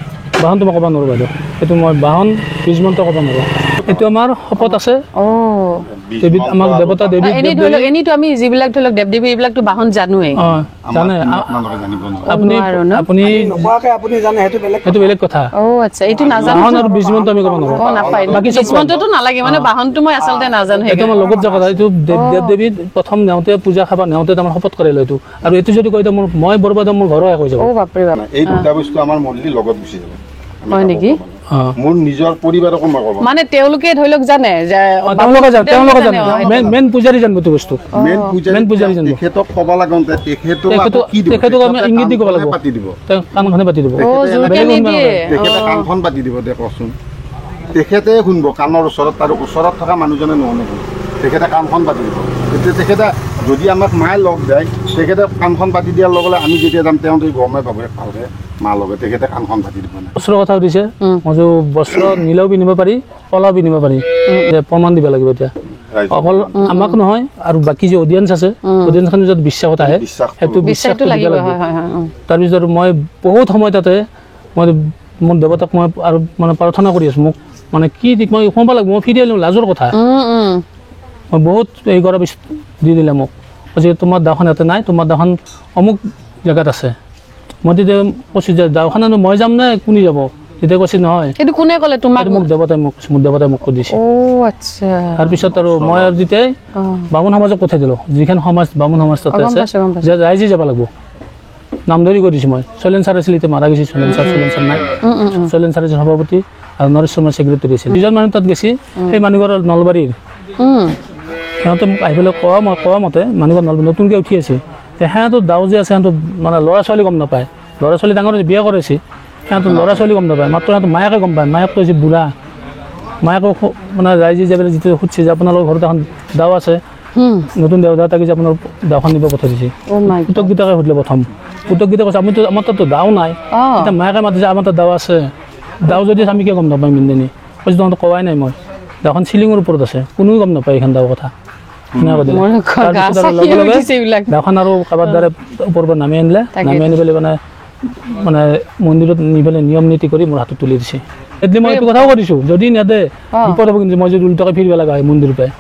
বাহনটো মই ক'ব নোৱাৰোঁ বাইদেউ এইটো মই বাহন বীজ মন্ত্ৰ ক'ব নোৱাৰোঁ এইটো আমাৰ শপত আছে দেৱী আমাক দেৱতা দেৱী এনেই ধৰি লওক এনেইতো আমি যিবিলাক ধৰি লওক দেৱ দেৱী এইবিলাকতো বাহন জানোৱেই জানে আপুনি আপুনি নোকোৱাকে আপুনি জানে সেইটো বেলেগ কথা আচ্ছা এইটো নাজানো বাহন আৰু বীজ মন্ত্ৰ আমি ক'ব নোৱাৰোঁ নাপায় বাকী চব মন্ত্ৰটো নালাগে মানে বাহনটো মই আচলতে নাজানো এইটো আমাৰ লগত যোৱা কথা এইটো দেৱ দেৱী প্ৰথম নেওঁতে পূজা খাব নেওঁতে আমাৰ শপত কৰে এইটো আৰু এইটো যদি কৈ দিওঁ মই বৰবাদ মোৰ ঘৰৰ শেষ হৈ যাব বাপৰে বাপ এই দুটা বস্তু আমাৰ মন্দিৰ লগত গুচি যাব হয় নেকি মোৰ নিজৰ পৰিবাৰকো মই ক'ব মানে তেওঁলোকে ধৰি লওক জানে যে তেওঁলোকে জানে মেইন পূজাৰী জানিব এইটো বস্তু মেইন পূজাৰী তেখেতক ক'ব লাগোতে তেখেতক আমি ইংগিত দি ক'ব লাগিব পাতি দিব তেওঁ কাণখনে পাতি দিব জোৰকে নিদিয়ে তেখেতে কাণখন পাতি দিব দে কচোন তেখেতে শুনব কাণৰ ওচৰত তাৰ ওচৰত থকা মানুহজনে নুশুনিব তেখেতে কাণখন পাতি দিব এতিয়া তেখেতে যদি আমাক মায়ে লগ যায় তেখেতে কাণখন পাতি দিয়াৰ লগে লগে আমি যেতিয়া যাম তেওঁ গমে পাব ভালকে মা লগে তেখেতে কাণখন পাতি দিব বস্ত্ৰৰ কথা সুধিছে মই যে বস্ত্ৰ নীলাও পিন্ধিব পাৰি কলাও পিন্ধিব পাৰি প্ৰমাণ দিব লাগিব এতিয়া অকল আমাক নহয় আৰু বাকী যে অডিয়েঞ্চ আছে অডিয়েঞ্চখন য'ত বিশ্বাসত আহে সেইটো বিশ্বাসটো লাগিব তাৰপিছত আৰু মই বহুত সময় তাতে মই মোৰ দেৱতাক মই আৰু মানে প্ৰাৰ্থনা কৰি আছোঁ মোক মানে কি মই সোমাব লাগিব মই ফিৰি আহিলোঁ লাজৰ কথা মই বহুত এই কৰাৰ পিছত দি দিলে মোক যে তোমাৰ দাওখন ইয়াতে নাই তোমাৰ দাওখন অমুক জেগাত আছে মই তেতিয়া কৈছোঁ যে দাওখন মই যাম নে কোনে যাব তেতিয়া কৈছে নহয় সেইটো কোনে ক'লে তোমাক মোক দেৱতাই মোক কৈ দিছে আচ্ছা তাৰপিছত আৰু মই আৰু যেতিয়াই বামুণ সমাজক পঠাই দিলোঁ যিখন সমাজ বামুণ সমাজ তাতে আছে যে ৰাইজে যাব লাগিব নাম ধৰি কৈ দিছোঁ মই শৈলেন ছাৰ আছিল এতিয়া মাৰা গৈছে শৈলেন ছাৰ নাই শৈলেন ছাৰ সভাপতি আৰু নৰেশ শৰ্মাৰ ছেক্ৰেটাৰী আছিল দুজন মানুহ তাত গৈছে সেই মানুহঘৰৰ নলবাৰীৰ সিহঁতে মোক আহি পেলাই কোৱা মতে মানুহঘৰ নতুনকৈ উঠি আছে সিহঁতৰ দাও যে আছে সিহঁতৰ মানে ল'ৰা ছোৱালী গম নাপায় ল'ৰা ছোৱালী ডাঙৰ বিয়া কৰিছে সিহঁতৰ ল'ৰা ছোৱালী গম নাপায় মাত্ৰ সিহঁতৰ মায়াকে গম পায় মায়াক কৈছে বুঢ়া মায়াকক মানে ৰাইজে যাই পেলাই যিটো সুধিছে যে আপোনালোকৰ ঘৰত এখন দাও আছে নতুন দেৱতাকে যে আপোনাৰ দাওখন নিব পঠাই দিছে কৃতজ্ঞতাকে সুধিলে প্ৰথম কৃতজ্ঞতা কৈছে আমিতো আমাৰ তাততো দাও নাই এতিয়া মায়াকে মাতিছে আমাৰ তাত দাও আছে দাও যদি আমি কিয় গম নাপাম ইন্দিনী কৈছে তহঁতক কোৱাই নাই মই দাওখন চিলিঙৰ ওপৰত আছে কোনেও গম নাপায় এইখন দাও কথা দাওখন আৰু কাৰোবাৰ দ্বাৰা ওপৰৰ পৰা নামি আনিলে নামি আনি পেলাই মানে মন্দিৰত নি পেলাই নিয়ম নীতি কৰি মোৰ হাতত তুলি দিছে এতিয়া মই এইটো কথাও কৰিছোঁ যদি নেদে বিপদ হ'ব কিন্তু মই যদি উল্টাকৈ ফিৰিব লগা হয় মন্দিৰৰ পৰাই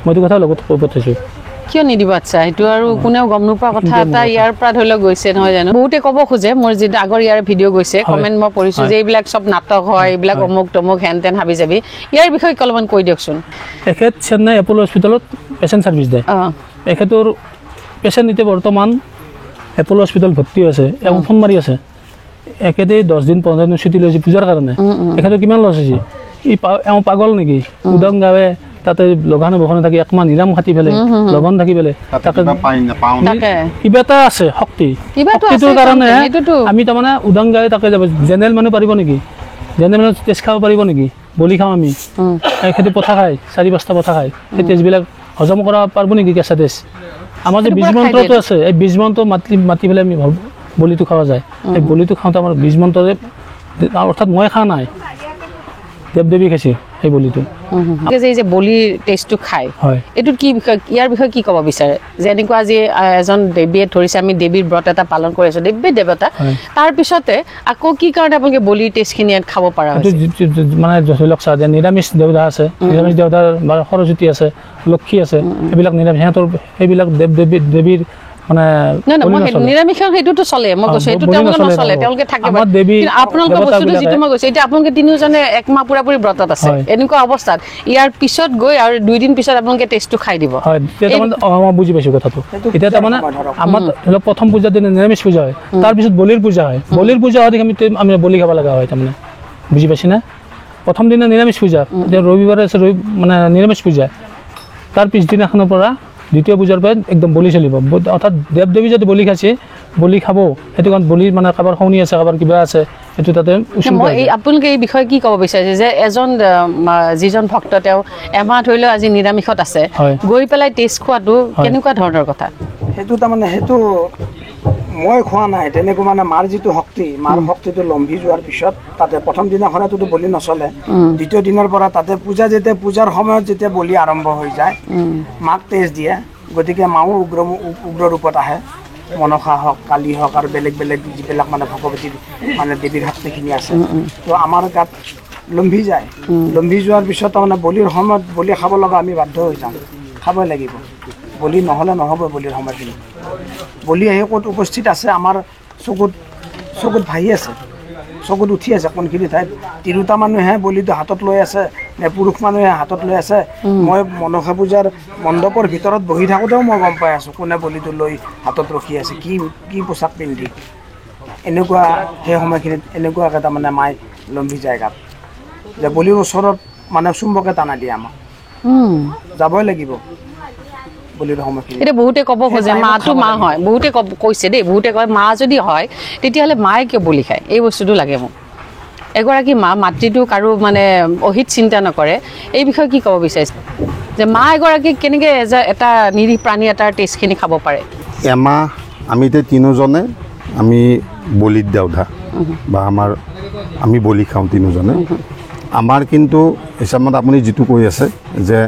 মই এইটো কথাও লগত কৈ পঠাইছোঁ কিয় নিদিব আচ্ছা সেইটো আৰু কোনেও গম নোপোৱা কথা এটা ইয়াৰ পৰা ধৰি লওক গৈছে নহয় জানো বহুতে ক'ব খোজে মোৰ যিটো আগৰ ইয়াৰ ভিডিঅ' গৈছে কমেণ্ট মই পঢ়িছোঁ যে এইবিলাক চব নাটক হয় এইবিলাক অমুক তমুক হেন তেন হাবি যাবি ইয়াৰ বিষয়ে অলপমান কৈ দিয়কচোন তেখেত চেন্নাই এপ'ল' হস্পিটেলত পেচেণ্ট ছাৰ্ভিচ দিয়ে তেখেতৰ পেচেণ্ট এতিয়া বৰ্তমান এপ'ল' হস্পিটেল ভৰ্তি আছে এওঁ ফোন মাৰি আছে একেতেই 10 দিন 15 দিন ছুটি লৈছে পূজাৰ কাৰণে তেখেতৰ কিমান লছ হৈছে এওঁ পাগল নেকি উদং গাঁৱে তাতে লঘানে বঘানে থাকি একমাহ নিৰাম খাটি পেলাই লগন থাকি পেলাই তাতে কিবা এটা আছে শক্তিটোৰ কাৰণে আমি তাৰমানে উদং গাঁৱে তাকে যাব জেনেৰেল মানুহ পাৰিব নেকি জেনেৰেল মানুহ তেজ খাব পাৰিব নেকি বলি খাওঁ আমি খেতি পঠা খাই 4-5টা পঠা খাই সেই তেজবিলাক হজম কৰা পাৰিব নেকি কেঁচা তেজ আমাৰ যে বীজ মন্ত্ৰটো আছে এই বীজ মন্ত্ৰ মাতি পেলাই আমি বলিটো খোৱা যায় এই বলিটো খাওঁতে আমাৰ বীজ মন্ত্ৰৰে অৰ্থাৎ মই খোৱা নাই দেৱ দেৱী খাইছে সেই বলিটো এই যে বলিৰ টেষ্টটো খায় এইটোত কি বিষয় ইয়াৰ বিষয়ে কি ক'ব বিচাৰে যেনেকুৱা আজি এজন দেৱীয়ে ধৰিছে আমি দেৱীৰ ব্ৰত এটা পালন কৰি আছোঁ দেৱী দেৱতা তাৰপিছতে আকৌ কি কাৰণে আপোনালোকে বলিৰ টেষ্টখিনি ইয়াত খাব পৰা হৈছে মানে ধৰি লওক চাহ যে নিৰামিষ দেৱতা আছে নিৰামিষ দেৱতাৰ সৰস্বতী আছে লক্ষী আছে সেইবিলাক নিৰামিষ সিহঁতৰ সেইবিলাক দেৱীৰ মানে নিৰামিষ সেইটোতো চলে মই কৈছোঁ সেইটো তেওঁলোকে নচলে তেওঁলোকে থাকে আপোনালোকৰ বস্তুটো যিটো মই কৈছোঁ এতিয়া আপোনালোকে তিনিওজনে একমাহ পুৰাপুৰি ব্ৰতত আছে এনেকুৱা অৱস্থাত ইয়াৰ পিছত গৈ আৰু 2 দিন পিছত আপোনালোকে টেষ্টটো খাই দিব হয় মই বুজি পাইছোঁ কথাটো এতিয়া তাৰমানে আমাৰ ধৰি লওক প্ৰথম পূজাৰ দিনা নিৰামিষ পূজা হয় তাৰপিছত বলিৰ পূজা হয় বলিৰ পূজা হোৱা আমি বলি খাব লগা হয় তাৰমানে বুজি পাইছে না প্ৰথম দিনা নিৰামিষ পূজা এতিয়া ৰবিবাৰে আছে মানে নিৰামিষ পূজা তাৰ পিছদিনাখনৰ পৰা দ্বিতীয় পূজাৰ পৰা একদম বলি চলিব অৰ্থাৎ দেৱ দেৱী যদি বলি খাইছে বলি খাব সেইটো কাৰণ বলিৰ মানে কাৰোবাৰ খনি আছে কাৰোবাৰ কিবা আছে সেইটো তাতে মই এই আপোনালোকে এই বিষয়ে কি ক'ব বিচাৰিছে যে এজন যিজন ভক্ত তেওঁ এমাহ ধৰি লওক আজি নিৰামিষত আছে গৈ পেলাই টেষ্ট খোৱাটো কেনেকুৱা ধৰণৰ কথা সেইটো তাৰমানে সেইটো মই খোৱা নাই তেনেকৈ মানে মাৰ যিটো শক্তি মাৰ শক্তিটো লম্ভি যোৱাৰ পিছত তাতে প্ৰথম দিনাখনতো বলি নচলে দ্বিতীয় দিনৰ পৰা তাতে পূজা যেতিয়া পূজাৰ সময়ত যেতিয়া বলি আৰম্ভ হৈ যায় মাক তেজ দিয়ে গতিকে মাও উগ্ৰ ৰূপত আহে মনসা হওক কালী হওক আৰু বেলেগ বেলেগ যিবিলাক মানে ভগৱতীৰ মানে দেৱীৰ শক্তিখিনি আছে তো আমাৰ গাত লম্ভি যায় লম্ভি যোৱাৰ পিছত তাৰমানে বলিৰ সময়ত বলি খাব লগা আমি বাধ্য হৈ যাওঁ খাবই লাগিব বলি নহ'লে নহ'ব বলিৰ সময়খিনি বলি আহি ক'ত উপস্থিত আছে আমাৰ চকুত ভাহি আছে চকুত উঠি আছে কোনখিনি ঠাইত তিৰোতা মানুহে বলিটো হাতত লৈ আছে নে পুৰুষ মানুহে হাতত লৈ আছে মই মনসা পূজাৰ মণ্ডপৰ ভিতৰত বহি থাকোঁতেও মই গম পাই আছোঁ কোনে বলিটো লৈ হাতত ৰখি আছে কি পোচাক পিন্ধি এনেকুৱা সেই সময়খিনিত এনেকুৱাকৈ তাৰমানে মাই লম্ভি যায় গাত যে বলিৰ ওচৰত মানে চুম্বকে টানা দিয়ে আমাক যাবই লাগিব বলিৰ সময়খিনি এতিয়া বহুতে ক'ব খোজে মাটো মা হয় বহুতে কৈছে দেই বহুতে কয় মা যদি হয় তেতিয়াহ'লে মায়ে কিয় বলি খায় এই বস্তুটো লাগে মোক এগৰাকী মা মাতৃটোক আৰু মানে অহিত চিন্তা নকৰে এই বিষয়ে কি ক'ব বিচাৰিছে যে মা এগৰাকীক কেনেকৈ এটা নিৰীহ প্ৰাণী এটাৰ টেষ্টখিনি খাব পাৰে এমাহ আমি এতিয়া তিনিজনে আমি বলিত দেউধা বা আমি বলি খাওঁ তিনিজনে আমাৰ কিন্তু হিচাপত আপুনি যিটো কৈ আছে যে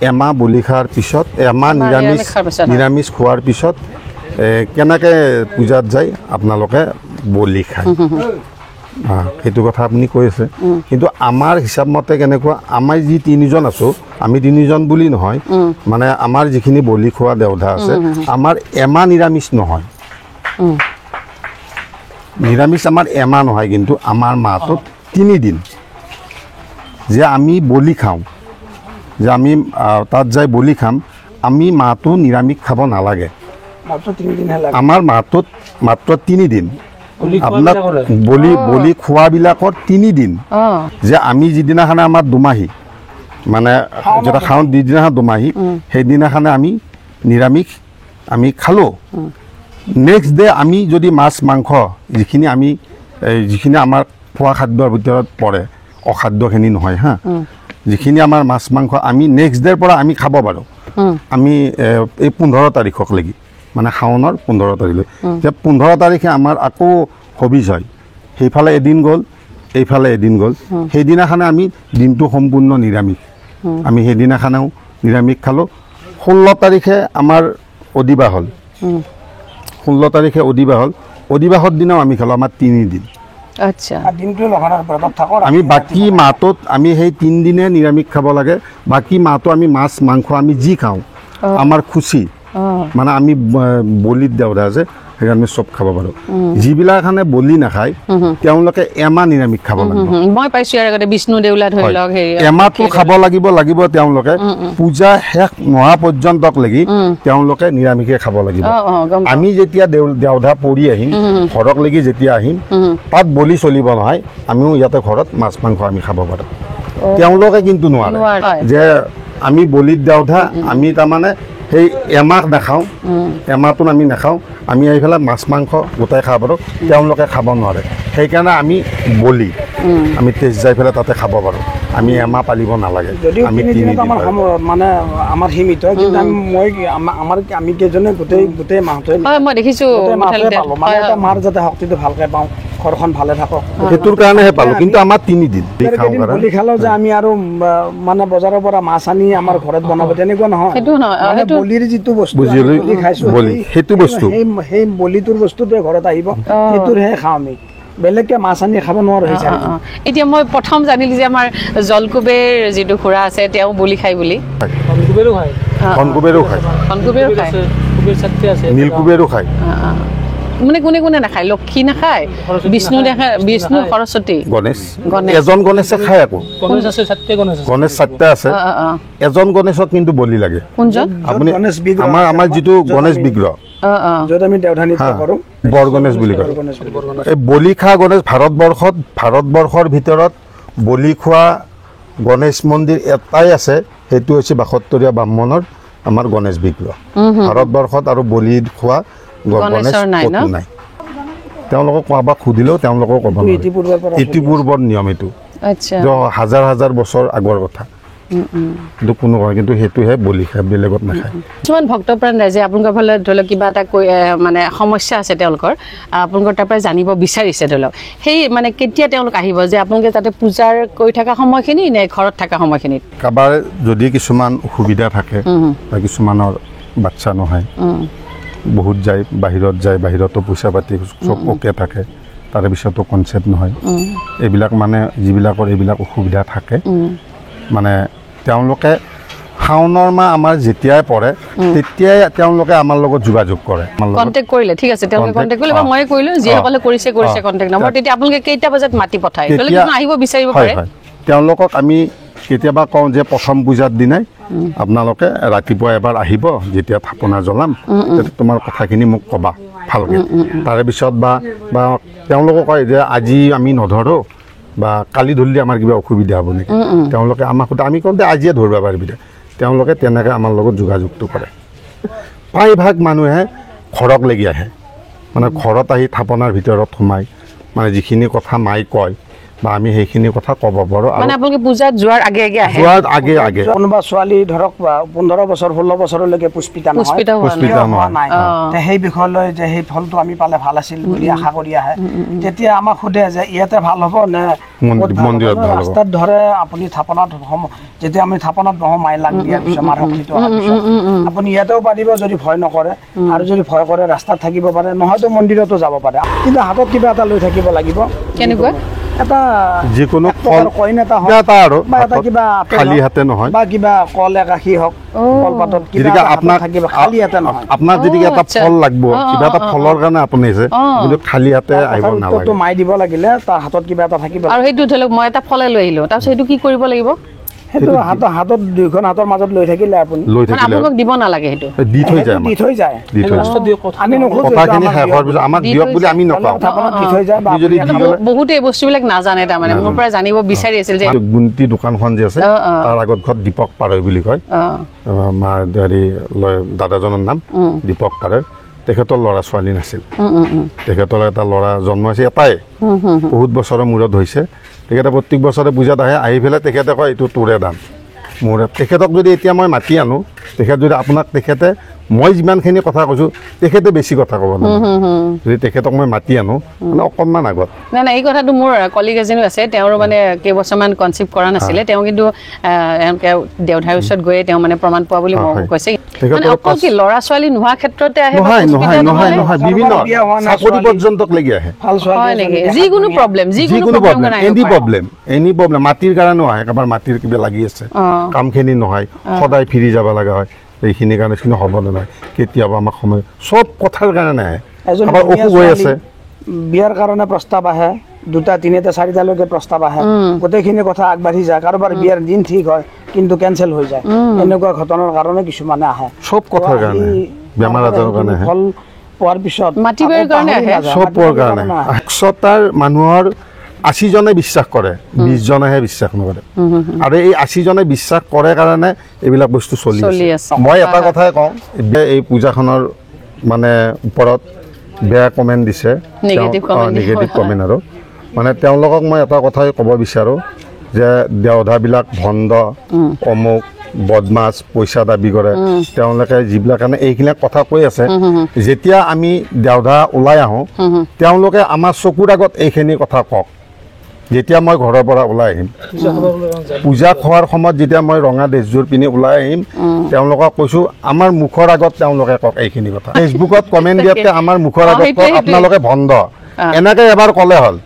এমাহ বলি খোৱাৰ পিছত এমাহ নিৰামিষ খোৱাৰ পিছত কেনেকৈ পূজাত যায় আপোনালোকে বলি খায় সেইটো কথা আপুনি কৈ আছে কিন্তু আমাৰ হিচাপ মতে কেনেকুৱা আমাৰ যি তিনিজন আছোঁ আমি তিনিজন বুলি নহয় মানে আমাৰ যিখিনি বলি খোৱা দেউধা আছে আমাৰ এমাহ নিৰামিষ নহয় নিৰামিষ আমাৰ এমাহ নহয় কিন্তু আমাৰ মাহটোত 3 দিন যে আমি বলি খাওঁ যে আমি তাত যাই বলি খাম আমি মাহটো নিৰামিষ খাব নালাগে আমাৰ মাহটোত মাত্ৰ 3 দিন আপোনাক বলি খোৱাবিলাকত 3 দিন যে আমি যিদিনাখনে আমাৰ দুমাহী মানে যেটা খাওঁ যিদিনাখন দুমাহী সেইদিনাখনে আমি নিৰামিষ আমি খালোঁ নেক্সট ডে আমি যদি মাছ মাংস যিখিনি আমাৰ খোৱা খাদ্যৰ ভিতৰত পৰে অখাদ্যখিনি নহয় হা যিখিনি আমাৰ মাছ মাংস আমি নেক্সট ডেৰ পৰা আমি খাব পাৰোঁ আমি এই 15 তাৰিখক লাগি মানে শাওনৰ 15 তাৰিখলৈ যে 15 তাৰিখে আমাৰ আকৌ হবিজ হয় সেইফালে এদিন গ'ল এইফালে এদিন গ'ল সেইদিনাখনে আমি দিনটো সম্পূৰ্ণ নিৰামিষ আমি সেইদিনাখনেও নিৰামিষ খালোঁ 16 তাৰিখে আমাৰ অদিবাহ হ'ল 16 তাৰিখে অদিবাহৰ দিনাও আমি খালোঁ আমাৰ 3 দিন আচ্ছা আমি বাকী মাহটোত আমি সেই 3 দিনে নিৰামিষ খাব লাগে বাকী মাহটো আমি মাছ মাংস আমি যি খাওঁ আমাৰ খুচি মানে আমি বলিত দেউধা যে সেইকাৰণে চব খাব পাৰোঁ যিবিলাকখানে বলি নাখায় তেওঁলোকে এমাহ নিৰামিষ খাব লাগিব মই পাইছোঁ ইয়াৰ আগতে বিষ্ণু দেউলা ধৰি লওক এমাহটো খাব লাগিব তেওঁলোকে পূজা শেষ নোহোৱা পৰ্যন্তক লাগি তেওঁলোকে নিৰামিষে খাব লাগিব আমি যেতিয়া দেউধা পৰি আহিম ঘৰক লাগি যেতিয়া আহিম তাত বলি চলিব নহয় আমিও ইয়াতে ঘৰত মাছ মাংস আমি খাব পাৰোঁ তেওঁলোকে কিন্তু নোৱাৰে যে আমি বলিত দেউধা আমি তাৰমানে সেই এমাহ নাখাওঁ এমাহটো আমি নাখাওঁ আমি আহি পেলাই মাছ মাংস গোটাই খাব পাৰোঁ তেওঁলোকে খাব নোৱাৰে সেইকাৰণে আমি বলি আমি তেজ যাই পেলাই তাতে খাব পাৰোঁ আমি এমাহ পালিব নালাগে আমি 3 দিন মানে আমাৰ সীমিত কিন্তু আমি কেইজনে গোটেই মাহটোৱে মই দেখিছোঁ মাৰ যাতে শক্তিটো ভালকৈ পাওঁ ঘৰখন ভালে থাকক সেইটোৰ কাৰণেহে পালোঁ কিন্তু আমাৰ 3 দিন বলি খালেও যে আমি আৰু মানে বজাৰৰ পৰা মাছ আনি আমাৰ ঘৰত বনাব তেনেকুৱা নহয় বলিৰ যিটো বস্তু সেইটো বস্তু সেই বলিটোৰ বস্তুটোৱে ঘৰত আহিব সেইটোৰহে খাওঁ আমি বেলেগকে মাছ আনি খাব নোৱাৰোঁ এতিয়া মই প্ৰথম জানিলোঁ যে আমাৰ জলকুবেৰ যিটো খুৰা আছে তেওঁ বলি খায় বুলি কণকুবেৰো খায় নীলকুবেৰো খায় মানে কোনে নাখায় লক্ষী নাখায় বিষ্ণু নাখায় বিষ্ণু সৰস্বতী গণেশ এজন গণেশে খায় আকৌ গণেশ 7টা আছে এজন গণেশক কিন্তু বলি লাগে আপুনি আমাৰ যিটো গণেশ বিগ্ৰহ য'ত আমি দেউধা নৃত্য কৰোঁ বৰ গণেশ বুলি কয় এই বলি খোৱা গণেশ ভাৰতবৰ্ষৰ ভিতৰত বলি খোৱা গণেশ মন্দিৰ এটাই আছে সেইটো হৈছে 72 ব্ৰাহ্মণৰ আমাৰ গণেশ বিগ্ৰহ ভাৰতবৰ্ষত আৰু বলি খোৱা গণেশ নাই তেওঁলোকক কাৰোবাক সুধিলেও তেওঁলোকেও ক'ব নোৱাৰে ইতিপূৰ্বৰ নিয়ম এইটো আচ্ছা হাজাৰ হাজাৰ বছৰ আগৰ কথা কিন্তু কোনো কয় কিন্তু সেইটোহে বলি খায় বেলেগত নাখায় কিছুমান ভক্তপ্ৰাণ ৰাইজে আপোনালোকৰ ফালে ধৰি লওক কিবা এটা মানে সমস্যা আছে তেওঁলোকৰ আপোনালোকৰ তাৰ পৰা জানিব বিচাৰিছে ধৰি লওক সেই মানে কেতিয়া তেওঁলোক আহিব যে আপোনালোকে তাতে পূজাৰ কৰি থকা সময়খিনি নে ঘৰত থকা সময়খিনিত কাৰোবাৰ যদি কিছুমান অসুবিধা থাকে বা কিছুমানৰ বাচ্চা নহয় বহুত যায় বাহিৰতো পইচা পাতি চব অ'কে থাকে তাৰে পিছতো কনচেপ্ট নহয় এইবিলাক মানে যিবিলাকৰ এইবিলাক অসুবিধা থাকে মানে তেওঁলোকে শাওনৰ মাহ আমাৰ যেতিয়াই পৰে তেতিয়াই তেওঁলোকে আমাৰ লগত যোগাযোগ কৰে কণ্টেক্ট কৰিলে ঠিক আছে তেওঁলোকে কণ্টেক্ট কৰিলে বা মই কৰিলোঁ যিসকলে কৰিছে কণ্টেক্ট নম্বৰ তেতিয়া আপোনালোকে কেইটা বজাত মাতি পঠায় তেওঁলোকে আহিব বিচাৰিব পাৰে তেওঁলোকক আমি কেতিয়াবা কওঁ যে প্ৰথম পূজাৰ দিনাই আপোনালোকে ৰাতিপুৱা এবাৰ আহিব যেতিয়া থাপনা জ্বলাম তোমাৰ কথাখিনি মোক ক'বা ভালকৈ তাৰে পিছত বা তেওঁলোকে কয় যে আজি আমি নধৰোঁ বা কালি ধৰিলে আমাৰ কিবা অসুবিধা হ'ব নেকি তেওঁলোকে আমাক সোধে আমি কওঁ যে আজিয়ে ধৰিব পাৰিবি দে তেওঁলোকে তেনেকৈ আমাৰ লগত যোগাযোগটো কৰে প্ৰায়ভাগ মানুহে ঘৰক লাগি আহে মানে ঘৰত আহি থাপনাৰ ভিতৰত সোমাই মানে যিখিনি কথা মাই কয় বা আমি সেইখিনি কথা ক'ব পাৰোঁ মানে আপোনালোকে পূজাত যোৱাৰ আগে আগে আহে কোনোবা ছোৱালী ধৰক 15 বছৰ 16 বছৰলৈকে পুষ্পিতা হোৱা নাই সেই বিষয়লৈ যে সেই ফলটো আমি পালে ভাল আছিল বুলি আশা কৰি আহে তেতিয়া আমাক সোধে যে ইয়াতে ভাল হ'ব নে মন্দিৰত ৰাস্তাত ধৰে আপুনি থাপনাত যেতিয়া আমি থাপনাত বহো মাই লাগ দিয়াৰ পিছত মাৰ শক্তিটো আপুনি ইয়াতেও পাৰিব যদি ভয় নকৰে আৰু যদি ভয় কৰে ৰাস্তাত থাকিব পাৰে নহয়তো মন্দিৰতো যাব পাৰে কিন্তু হাতত কিবা এটা লৈ থাকিব লাগিব কেনেকুৱা এটা যিকোনো কইন এটা আৰু বা এটা কিবা খালি হাতে নহয় বা কিবা কল একাশী হওক কলপাতত কিবা আপোনাক থাকিব খালি হাতে নহয় আপোনাক যদি এটা ফল লাগিব কিবা এটা ফলৰ কাৰণে আপুনি আহিছে কিন্তু খালি হাতে আহিব নালাগে তো মাই দিব লাগিলে তাৰ হাতত কিবা এটা থাকিব আৰু সেইটো ধৰি লওক মই এটা ফলে লৈ আহিলোঁ তাৰপিছত সেইটো কি কৰিব লাগিব সেইটো হাতত দুইখন হাতৰ মাজত লৈ থাকিলে আপুনি আপোনাক দিব নালাগে সেইটো দি থৈ যায় আমি কথাখিনি শেষ হোৱাৰ পিছত আমাক দিয়ক বুলি আমি নকওঁ বহুতে এই বস্তুবিলাক নাজানে তাৰমানে মোৰ পৰা জানিব বিচাৰি আছিল যে গুণ্টি দোকানখন যে আছে তাৰ আগত ঘৰত দীপক পাৰৈ বুলি কয় মাৰ দাদাজনৰ নাম দীপক পাৰৈ তেখেতৰ ল'ৰা ছোৱালী নাছিল তেখেতৰ এটা ল'ৰা জন্ম হৈছে এটাই বহুত বছৰৰ মূৰত হৈছে তেখেতে প্ৰত্যেক বছৰে পূজাত আহি পেলাই তেখেতে কয় এইটো তোৰে দান মোৰ তেখেতক যদি এতিয়া মই মাতি আনো তেখেত যদি আপোনাক তেখেতে মই যিমানখিনি কথা কৈছোঁ তেখেতে বেছি কথা ক'ব যদি তেখেতক মই মাতি আনো মানে অকণমান আগত নাই এই কথাটো মোৰ কলিগ এজনো আছে তেওঁৰ মানে কেইবছৰমান কনচিপ্ট কৰা নাছিলে তেওঁ কিন্তু দেওধাৰ ওচৰত গৈয়ে তেওঁ মানে প্ৰমাণ পোৱা বুলি মোক কৈছে অকল কি ল'ৰা ছোৱালী নোহোৱা ক্ষেত্ৰতে আহে নহয় বিভিন্ন চাকৰি পৰ্যন্তক লাগি আহে যিকোনো প্ৰব্লেম এনি প্ৰব্লেম মাটিৰ কাৰণেও আহে কাৰোবাৰ মাটিৰ কিবা লাগি আছে কামখিনি নহয় সদায় ফিৰি যাব লগা হয় এইখিনিৰ কাৰণে কিন্তু হ'ব নহয় কেতিয়াবা আমাক সময় চব কথাৰ কাৰণে আহে আমাৰ অসুখ হৈ আছে বিয়াৰ কাৰণে প্ৰস্তাৱ আহে 2টা 3টা 4টালৈকে প্ৰস্তাৱ আহে গোটেইখিনি কথা আগবাঢ়ি যায় কাৰোবাৰ বিয়াৰ দিন ঠিক হয় কিন্তু কেঞ্চেল হৈ যায় এনেকুৱা ঘটনাৰ কাৰণে কিছুমানে আহে চব কথাৰ কাৰণে বেমাৰ আজাৰৰ কাৰণে আহে ফল পোৱাৰ পিছত মাটি বাৰীৰ কাৰণে আহে চব পোৱাৰ কাৰণে 100টাৰ মানুহৰ 80 জনে বিশ্বাস কৰে 20 জনেহে বিশ্বাস নকৰে আৰু এই 80 জনে বিশ্বাস কৰে কাৰণে এইবিলাক বস্তু চলি আছে মই এটা কথাই কওঁ এই পূজাখনৰ মানে ওপৰত বেয়া কমেণ্ট দিছে নিগেটিভ কমেণ্ট আৰু মানে তেওঁলোকক মই এটা কথাই ক'ব বিচাৰোঁ যে দেওধাবিলাক ভণ্ড অমুক বদমাছ পইচা দাবী কৰে তেওঁলোকে যিবিলাক কাৰণে এইবিলাক কথা কৈ আছে যেতিয়া আমি দেওধা ওলাই আহোঁ তেওঁলোকে আমাৰ চকুৰ আগত এইখিনি কথা কওক যেতিয়া মই ঘৰৰ পৰা ওলাই আহিম পূজা খোৱাৰ সময়ত যেতিয়া মই ৰঙা ড্ৰেছযোৰ পিন্ধি ওলাই আহিম তেওঁলোকক কৈছোঁ আমাৰ মুখৰ আগত তেওঁলোকে কওক এইখিনি কথা ফেচবুকত কমেণ্ট দিয়াতকৈ আমাৰ মুখৰ আগত কওক আপোনালোকে ভণ্ড এনেকৈ এবাৰ ক'লে হ'ল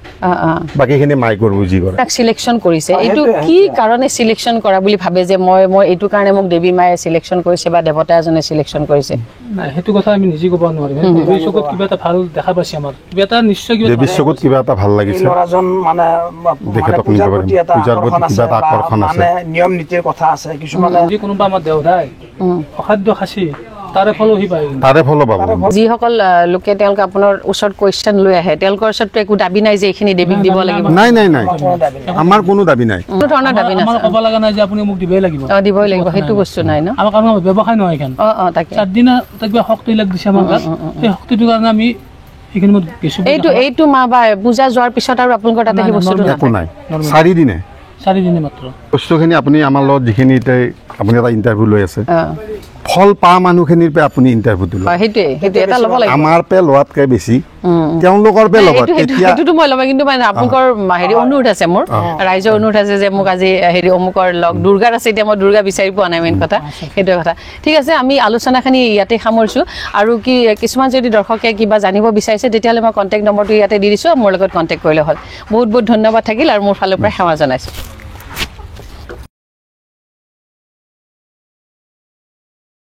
বাকীখিনি মাইকৰ বুজি কৰে সিলেকশ্যন কৰিছে এইটো কি কাৰণে সিলেকশ্যন কৰা বুলি ভাবে যে মই এইটো কাৰণে মোক দেৱী মায়ে সিলেকশ্যন কৰিছে বা দেৱতা এজনে সিলেকশ্যন কৰিছে নাই সেইটো কথা আমি নিজে ক'ব নোৱাৰিম দেৱীৰ চকুত কিবা এটা ভাল দেখা পাইছে আমাৰ কিবা এটা নিশ্চয় দেৱীৰ চকুত কিবা এটা ভাল লাগিছে ল'ৰাজন মানে তেখেতক পূজাৰ প্ৰতি কিবা এটা আকৰ্ষণ আছে নিয়ম নীতিৰ কথা আছে কিছুমানে যদি কোনোবা আমাৰ দেওধাই অখাদ্য খাচী তাৰে ফল পাব যিসকল লোকে তেওঁলোকে আপোনাৰ ওচৰত কুৱেশ্যন লৈ আহে তেওঁলোকৰ ওচৰতো একো দাবী নাই যে এইখিনি দেৱীক দিব লাগিব নাই আমাৰ কোনো দাবী নাই কোনো ধৰণৰ দাবী নাই আমাৰ ক'ব লগা নাই যে আপুনি মোক দিবই লাগিব দিবই লাগিব সেইটো বস্তু নাই ন আমাৰ কাৰণে ব্যৱসায় নহয় এখান তাকে 4 দিনা কিবা শক্তি লাগ দিছে আমাৰ গাত সেই শক্তিটোৰ কাৰণে আমি সেইখিনি মই কিছু এইটো মাহ বা পূজা যোৱাৰ পিছত আৰু আপোনালোকৰ তাতে সেই বস্তুটো একো নাই 4 দিনে 4 দিনে মাত্ৰ বস্তুখিনি আপুনি আমাৰ লগত যিখিনি এতিয়া আপুনি এটা ইণ্টাৰভিউ লৈ আছে অ ফল পা মানুহখিনিৰ পৰা আপুনি ইণ্টাৰভিউটো লয় সেইটোৱে এটা ল'ব লাগিব আমাৰ পে লোৱাতকৈ বেছি তেওঁলোকৰ পে লগত এতিয়া সেইটোতো মই ল'ব কিন্তু মানে আপোনালোকৰ হেৰি অনুৰোধ আছে মোৰ ৰাইজৰ অনুৰোধ আছে যে মোক আজি হেৰি অমুকৰ লগ দুৰ্গাৰ আছে এতিয়া মই দুৰ্গা বিচাৰি পোৱা নাই মেইন কথা সেইটোৱে কথা ঠিক আছে আমি আলোচনাখিনি ইয়াতে সামৰিছোঁ আৰু কি কিছুমান যদি দৰ্শকে কিবা জানিব বিচাৰিছে তেতিয়াহ'লে মই কণ্টেক্ট নম্বৰটো ইয়াতে দি দিছোঁ মোৰ লগত কণ্টেক্ট কৰিলে হ'ল বহুত বহুত ধন্যবাদ থাকিল আৰু মোৰ ফালৰ পৰা সেৱা জনাইছোঁ